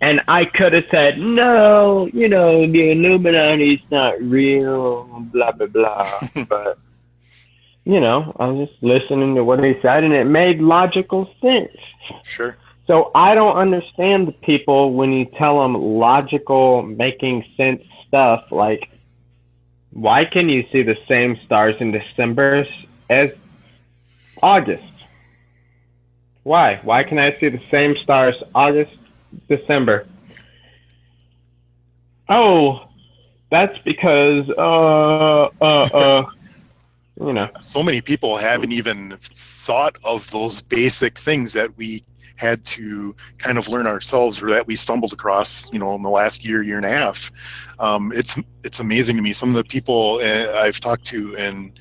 And I could have said, no, you know, the Illuminati's not real, blah, blah, blah. But, you know, I was just listening to what he said, and it made logical sense. Sure. So I don't understand the people when you tell them logical, making sense stuff. Like, why can you see the same stars in December as August? Why? Why can I see the same stars August, December? Oh, that's because, you know. So many people haven't even thought of those basic things that we had to kind of learn ourselves, or that we stumbled across, you know, in the last year and a half. It's amazing to me. Some of the people I've talked to in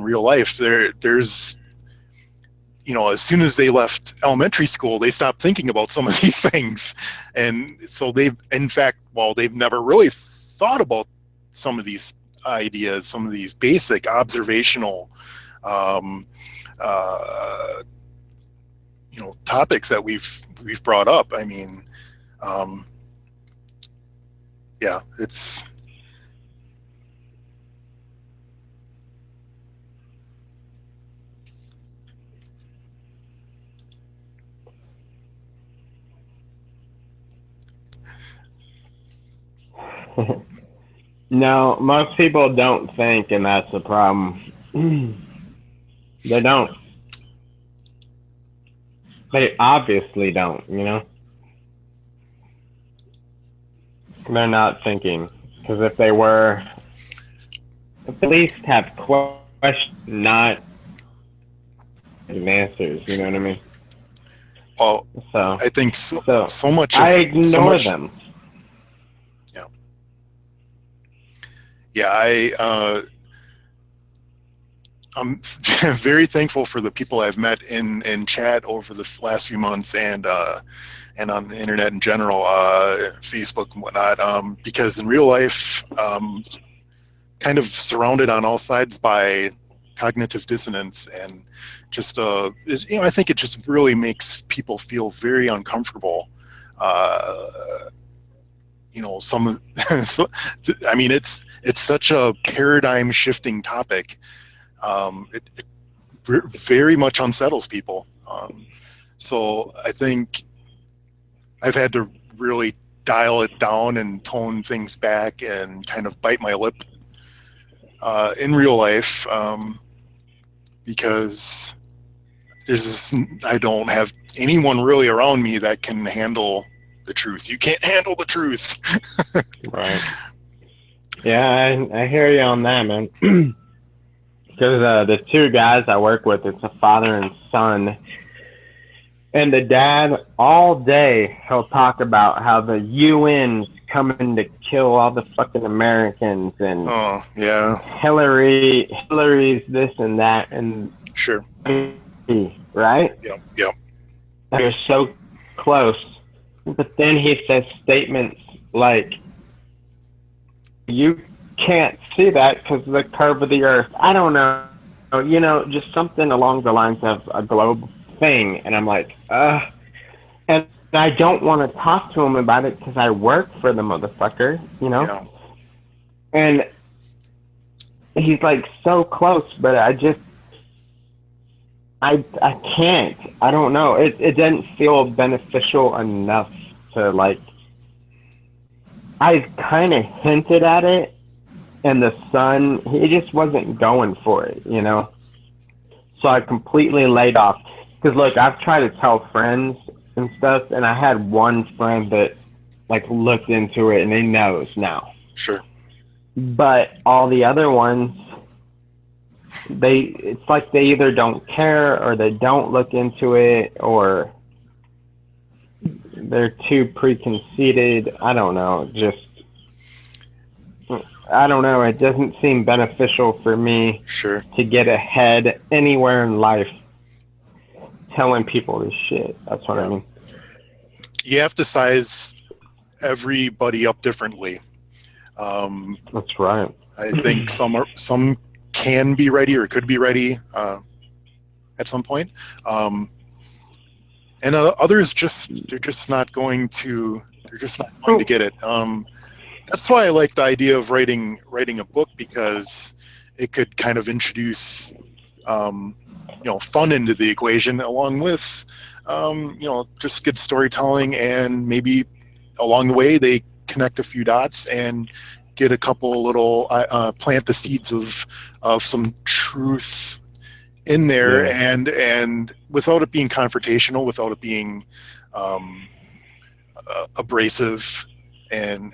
real life, there's, you know, as soon as they left elementary school, they stopped thinking about some of these things. And so they've, in fact, while they've never really thought about some of these ideas, some of these basic observational, you know, topics that we've brought up. I mean, yeah, it's, no, most people don't think, and that's the problem. They don't. They obviously don't, you know? They're not thinking. Because if they were, at least have questions, not answers, you know what I mean? well, so I think so much of, I ignore them. Yeah, I'm very thankful for the people I've met in chat over the last few months, and on the internet in general, Facebook and whatnot, because in real life, kind of surrounded on all sides by cognitive dissonance, and just, you know, I think it just really makes people feel very uncomfortable. You know, I mean, it's such a paradigm shifting topic. It very much unsettles people. So I think I've had to really dial it down and tone things back and kind of bite my lip in real life, because I don't have anyone really around me that can handle the truth. You can't handle the truth. Right. Yeah, I hear you on that, man. Because the two guys I work with, it's a father and son. And the dad, all day, he'll talk about how the UN's coming to kill all the fucking Americans, and oh, yeah, Hillary's this and that, and sure, right? Yep. They're so close. But then he says statements like, you can't see that because of the curve of the earth. I don't know. You know, just something along the lines of a globe thing. And I'm like, and I don't want to talk to him about it because I work for the motherfucker, you know? Yeah. And he's like so close, but I can't. I don't know. It didn't feel beneficial enough to, like, I kind of hinted at it, and the sun, he just wasn't going for it, you know? So I completely laid off. Because, look, I've tried to tell friends and stuff, and I had one friend that, like, looked into it, and he knows now. Sure. But all the other ones, it's like they either don't care or they don't look into it, or they're too preconceited. I don't know. I don't know. It doesn't seem beneficial for me to get ahead anywhere in life telling people this shit. That's what I mean. You have to size everybody up differently. That's right. I think some can be ready or could be ready at some point. And others they're just not going to get it. That's why I like the idea of writing a book, because it could kind of introduce fun into the equation, along with just good storytelling, and maybe along the way they connect a few dots and get a couple little plant the seeds of some truth in there, and without it being confrontational, without it being abrasive, and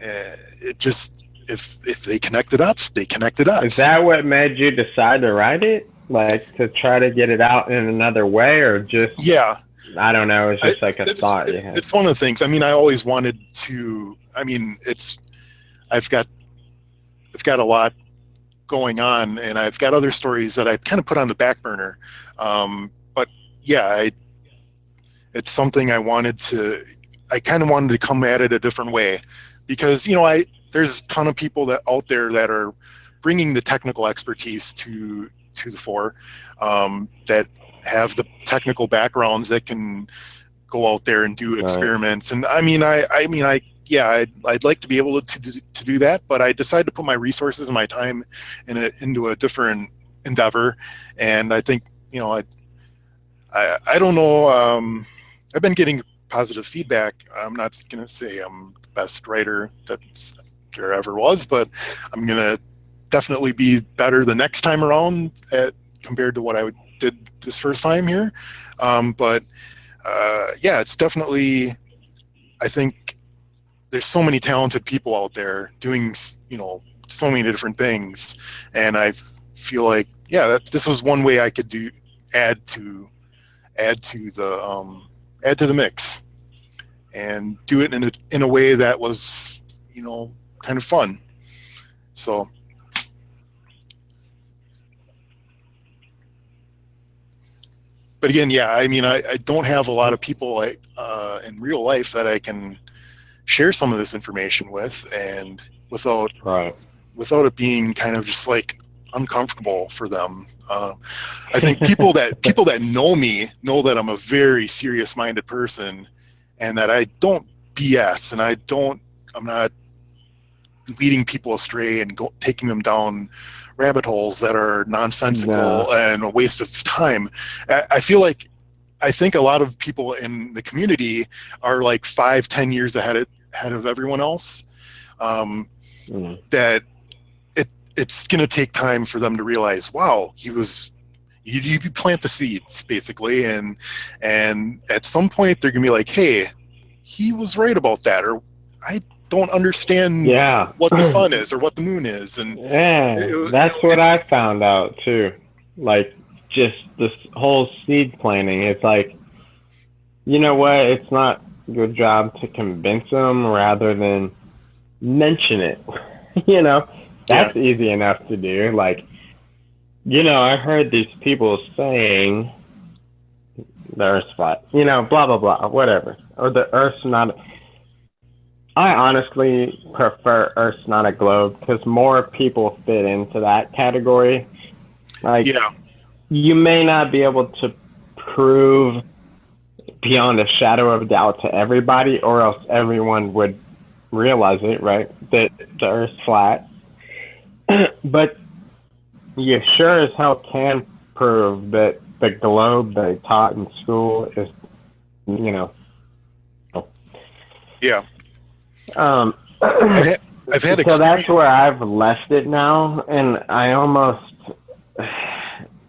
it just, if they connect the dots, they connect the dots. Is that what made you decide to write it? Like, to try to get it out in another way, or just... Yeah. I don't know. It's just like a thought you had. It's one of the things. I mean, I always wanted to... I mean, I've got a lot going on, and I've got other stories that I kind of put on the back burner. But yeah, it's something I kind of wanted to come at it a different way, because there's a ton of people out there that are bringing the technical expertise to the fore, that have the technical backgrounds that can go out there and do experiments. And I'd like to be able to do that, but I decided to put my resources and my time into a different endeavor. And I think, I don't know, I've been getting positive feedback. I'm not going to say I'm the best writer that there ever was, but I'm going to definitely be better the next time around compared to what I did this first time here. It's definitely, I think there's so many talented people out there doing, so many different things. And I feel like, this is one way I could add to the mix, and do it in a way that was, kind of fun. So. But again, I don't have a lot of people in real life that I can share some of this information with, and without it being kind of just like uncomfortable for them. I think people that know me know that I'm a very serious-minded person, and that I don't BS, and I'm not leading people astray and taking them down rabbit holes that are nonsensical and a waste of time. I think a lot of people in the community are like 5-10 years ahead of everyone else. That it's going to take time for them to realize, wow, you plant the seeds basically, and at some point they're going to be like, hey, he was right about that, or I don't understand what the sun is or what the moon is. And that's what I found out too. Like, just this whole seed planting, it's like, you know what, it's not your job to convince them rather than mention it. That's easy enough to do. Like, I heard these people saying the Earth's flat, blah blah blah, whatever, or the Earth's not. I honestly prefer Earth's not a globe, because more people fit into that category. Like, you may not be able to prove beyond a shadow of a doubt to everybody, or else everyone would realize it, right? That the Earth's flat. But you sure as hell can prove that the globe they taught in school is, Yeah. I've had so that's where I've left it now, and I almost,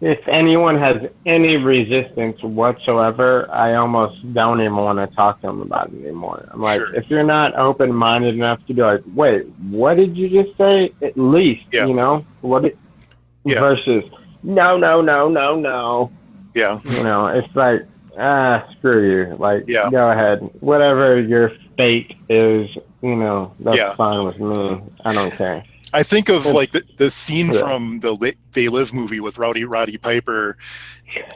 if anyone has any resistance whatsoever, I almost don't even want to talk to them about it anymore. I'm like, if you're not open-minded enough to be like, wait, what did you just say? At least, you know, versus no. Yeah. You know, it's like, screw you. Like, go ahead. Whatever your fate is, you know, that's fine with me. I don't care. I think of like the scene from the They Live movie with Roddy Piper,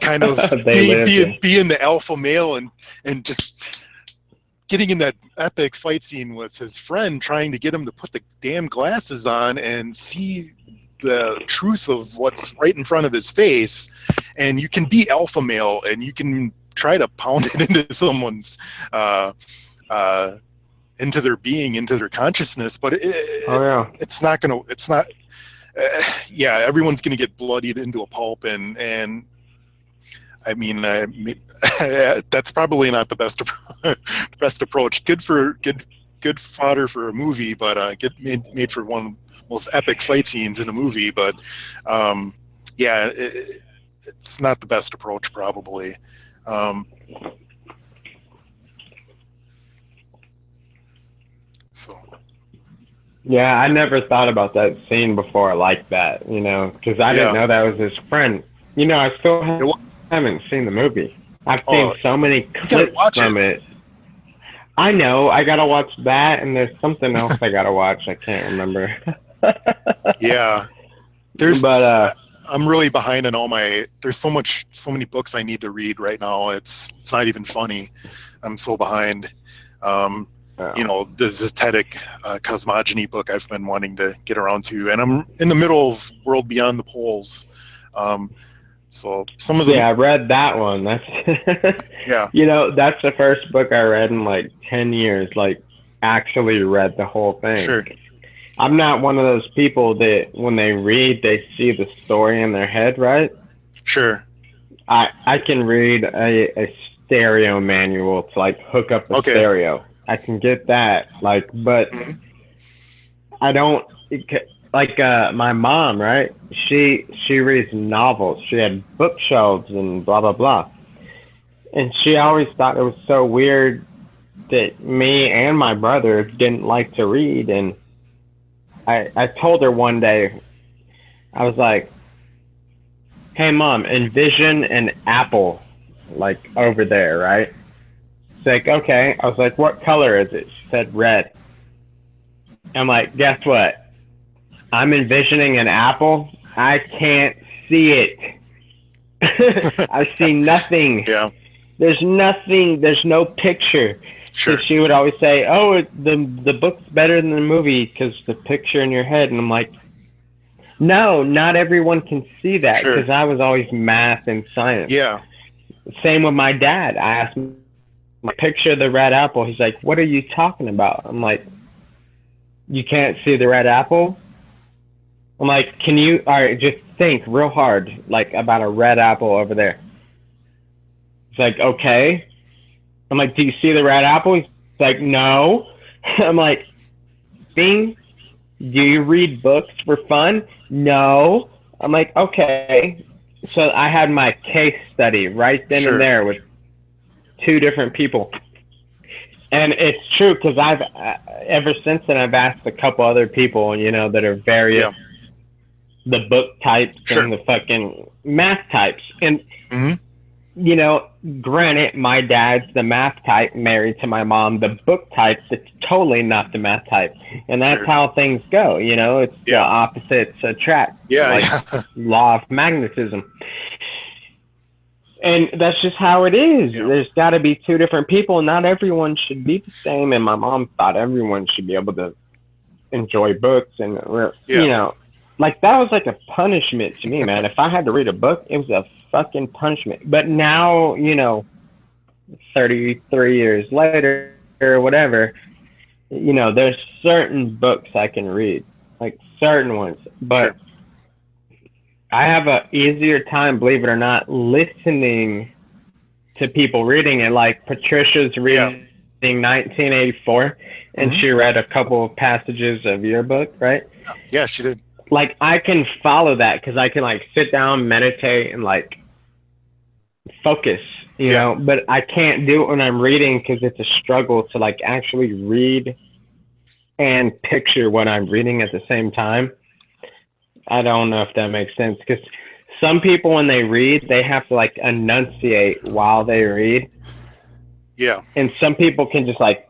kind of being the alpha male and just getting in that epic fight scene with his friend, trying to get him to put the damn glasses on and see the truth of what's right in front of his face. And you can be alpha male and you can try to pound it into someone's into their being, into their consciousness, but it's not everyone's gonna get bloodied into a pulp, and I mean that's probably not the best approach. Good fodder for a movie, but get made for one of the most epic fight scenes in a movie, but it's not the best approach probably. Yeah, I never thought about that scene before like that, you know, because I didn't know that was his friend. You know, I still haven't seen the movie. I've seen so many clips from it. I know, I gotta watch that, and there's something else I gotta watch. I can't remember. I'm really behind on all my. There's so many books I need to read right now. It's not even funny. I'm so behind. You know, the Zetetic cosmogony book I've been wanting to get around to, and I'm in the middle of World Beyond the Poles. So some of them. Yeah, I read that one. That's you know, that's the first book I read in like 10 years. Like, actually read the whole thing. Sure. I'm not one of those people that when they read, they see the story in their head, right? Sure. I can read a stereo manual to like hook up a stereo. I can get that, like, but I don't like my mom, right? She reads novels. She had bookshelves and blah blah blah, and she always thought it was so weird that me and my brother didn't like to read. And I told her one day, I was like, "Hey mom, envision an apple like over there, right?" She's like, okay. I was like, what color is it? She said red. I'm like, guess what? I'm envisioning an apple. I can't see it. I see nothing. Yeah. There's nothing. There's no picture. Sure. So she would always say, oh, the book's better than the movie because the picture in your head. And I'm like, no, not everyone can see that because I was always math and science. Yeah. Same with my dad. I asked him, picture the red apple. He's like, what are you talking about? I'm like, you can't see the red apple? I'm like, can you, all right, just think real hard, like about a red apple over there. He's like, okay. I'm like, do you see the red apple? He's like, no. I'm like, Bing, do you read books for fun? No. I'm like, okay. So I had my case study right then and there with 2 different people. And it's true because I've ever since then I've asked a couple other people, you know, that are various the book types and the fucking math types. And you know, granted, my dad's the math type, married to my mom. The book type, it's totally not the math type. And that's how things go, you know, it's the opposites attract. Law of magnetism. And that's just how it is. There's got to be 2 different people. Not everyone should be the same. And my mom thought everyone should be able to enjoy books. And, you know, like that was like a punishment to me, man. If I had to read a book, it was a fucking punishment. But now, you know, 33 years later or whatever, you know, there's certain books I can read, like certain ones. But I have a easier time, believe it or not, listening to people reading it. Like Patricia's reading 1984, and she read a couple of passages of your book, right? Yeah, she did. Like, I can follow that because I can, like, sit down, meditate, and, like, focus, you know, but I can't do it when I'm reading because it's a struggle to, like, actually read and picture what I'm reading at the same time. I don't know if that makes sense, because some people, when they read, they have to, like, enunciate while they read. Yeah. And some people can just, like,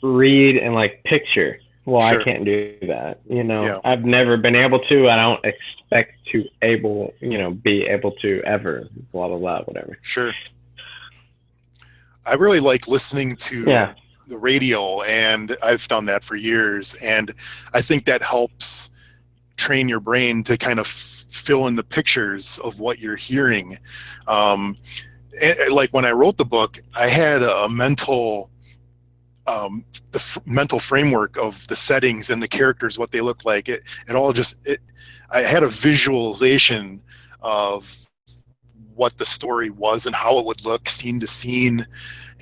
read and, like, picture. Well, Sure. I can't do that, you know. Yeah. I've never been able to. I don't expect to be able to ever, blah, blah, blah, whatever. Sure. I really like listening to the radio, and I've done that for years, and I think that helps train your brain to kind of fill in the pictures of what you're hearing. Like when I wrote the book, I had a mental mental framework of the settings and the characters, what they look like. I had a visualization of what the story was and how it would look scene to scene,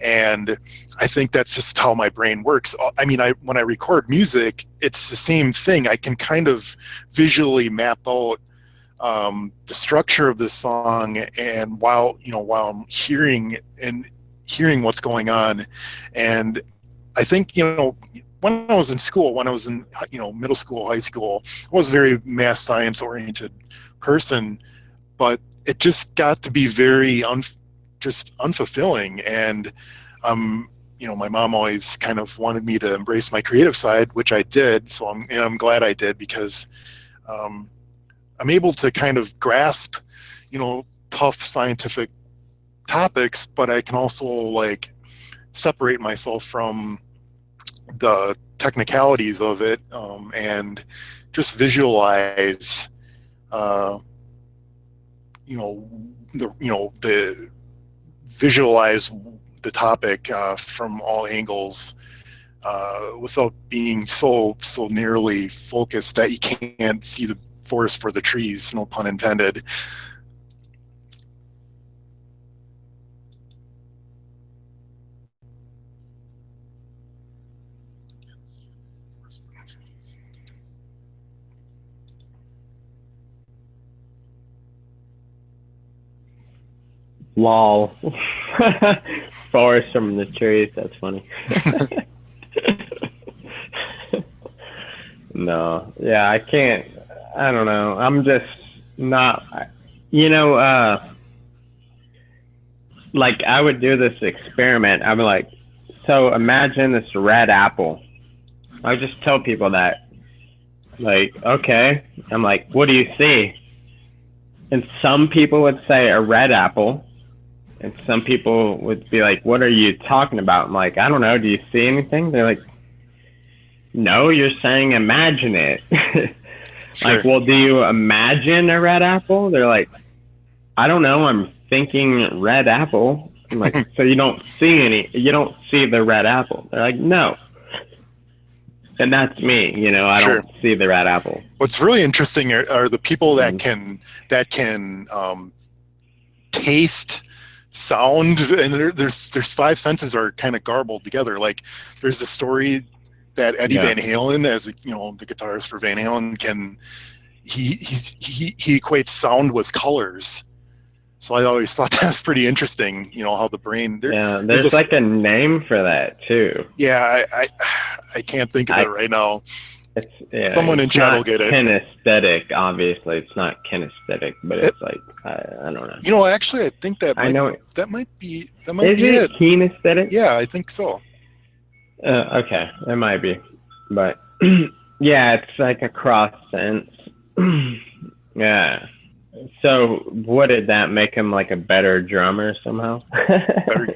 and I think that's just how my brain works. I mean, when I record music, it's the same thing. I can kind of visually map out the structure of the song, and while I'm hearing what's going on. And I think, when I was in school, when I was in middle school, high school, I was a very math science oriented person, but it just got to be very just unfulfilling. And my mom always kind of wanted me to embrace my creative side, which I did. So I'm glad I did, because I'm able to kind of grasp, tough scientific topics, but I can also, like, separate myself from the technicalities of it, and just visualize, visualize the topic from all angles, without being so nearly focused that you can't see the forest for the trees, no pun intended. Lol. Forest from the trees, that's funny. No, yeah, I can't, I don't know, I'm just not, like, I would do this experiment. I'd be like, so imagine this red apple. I would just tell people that, like, okay, I'm like, what do you see? And some people would say a red apple, and some people would be like, what are you talking about? I'm like, I don't know, do you see anything? They're like, no, you're saying imagine it. Sure. Like, well, do you imagine a red apple? They're like, I don't know, I'm thinking red apple. I'm like, so you don't see the red apple? They're like, no. And that's me, I Sure. don't see the red apple. What's really interesting are the people that can taste sound, and there's five senses are kind of garbled together. Like, there's the story that Eddie Van Halen, as the guitarist for Van Halen, he equates sound with colors. So I always thought that was pretty interesting, how the brain. There's like a name for that too. Yeah, I can't think of it right now. Someone in chat will get it. Kinesthetic, obviously, it's not kinesthetic, but it's like I don't know. Actually, I think that might be it. Is it kinesthetic? Yeah, I think so. Okay, it might be, but yeah, it's like a cross sense. Yeah. So, did that make him like a better drummer somehow?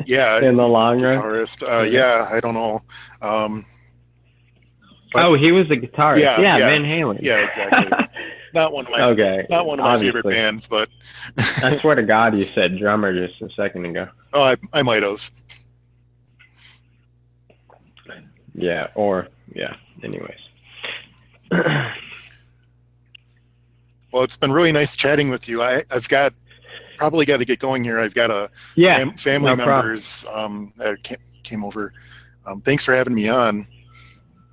Yeah. In the long run. Guitarist. Yeah, I don't know. He was a guitarist. Yeah, Van Halen. Yeah, exactly. Not one of my favorite bands, but I swear to God, you said drummer just a second ago. Oh, I might have. Yeah, anyways. Well, it's been really nice chatting with you. I've probably got to get going here. I've got family members that came over. Thanks for having me on.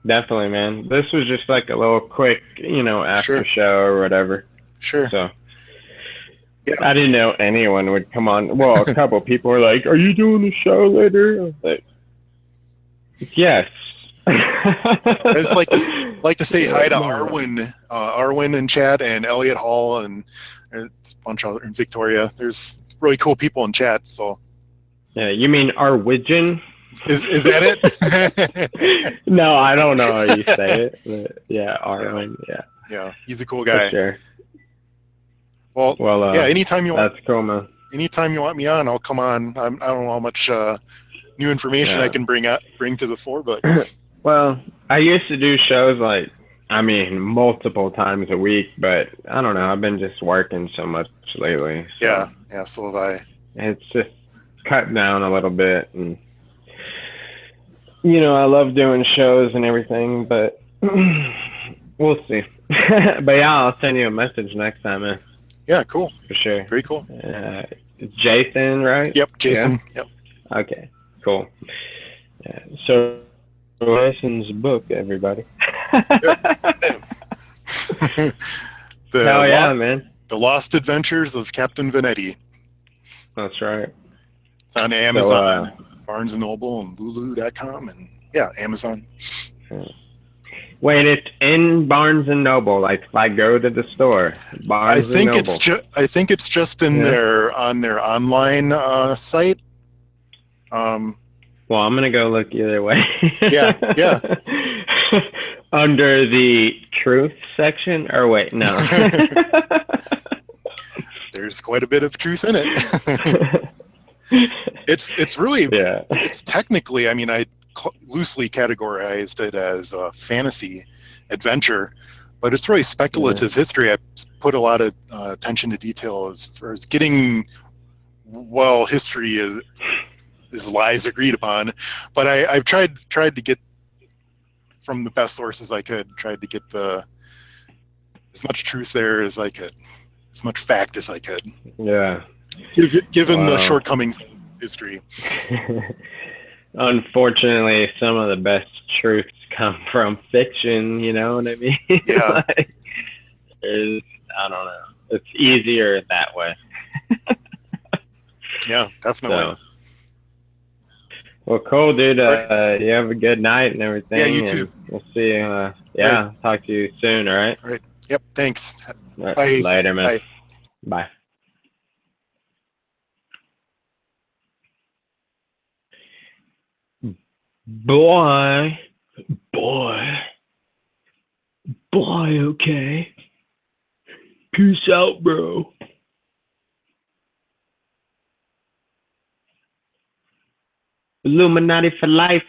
Definitely, man. This was just like a little quick, after show or whatever. Sure. So yeah. I didn't know anyone would come on. Well, a couple people were like, "Are you doing a show later?" I was like, "Yes." I just like to say hi to Arwin in chat, and Elliot Hall, and a bunch of in Victoria. There's really cool people in chat. So yeah, you mean Arwidgen? Is that it? No, I don't know how you say it. But yeah, Arwin. Yeah, he's a cool guy. For sure. Well, yeah. Anytime you want. That's cool, man. Anytime you want me on, I'll come on. I don't know how much new information I can bring to the fore, but. Well, I used to do shows multiple times a week, but I don't know. I've been just working so much lately. So Yeah, so have I. It's just cut down a little bit, and I love doing shows and everything, but we'll see. But yeah, I'll send you a message next time, man. Yeah, cool. For sure. Very cool. Jason, right? Yep, Jason. Yeah? Yep. Okay, cool. Yeah, so Lessons book, everybody. Hell yeah, man. The Lost Adventures of Captain Venetti. That's right. It's on Amazon, Barnes & Noble, and Lulu.com, and Amazon. Wait, it's in Barnes & Noble. Like if I go to the store, Barnes & Noble. I think it's just in on their online site. Well, I'm gonna go look either way. Yeah. Under the truth section, or wait, no. There's quite a bit of truth in it. It's really it's technically. I mean, I loosely categorized it as a fantasy adventure, but it's really speculative history. I put a lot of attention to detail as far as getting history is lies agreed upon, but I've tried to get from the best sources I could, tried to get as much truth there as I could, as much fact as I could. Yeah. Given the shortcomings of history. Unfortunately, some of the best truths come from fiction, you know what I mean? Yeah. I don't know. It's easier that way. Yeah, definitely. So. Well, cool, dude. You have a good night and everything. Yeah, you too. We'll see you. Right. Talk to you soon, all right? All right. Yep, thanks. Right. Bye. Later, man. Bye. Boy, okay. Peace out, bro. Illuminati for life.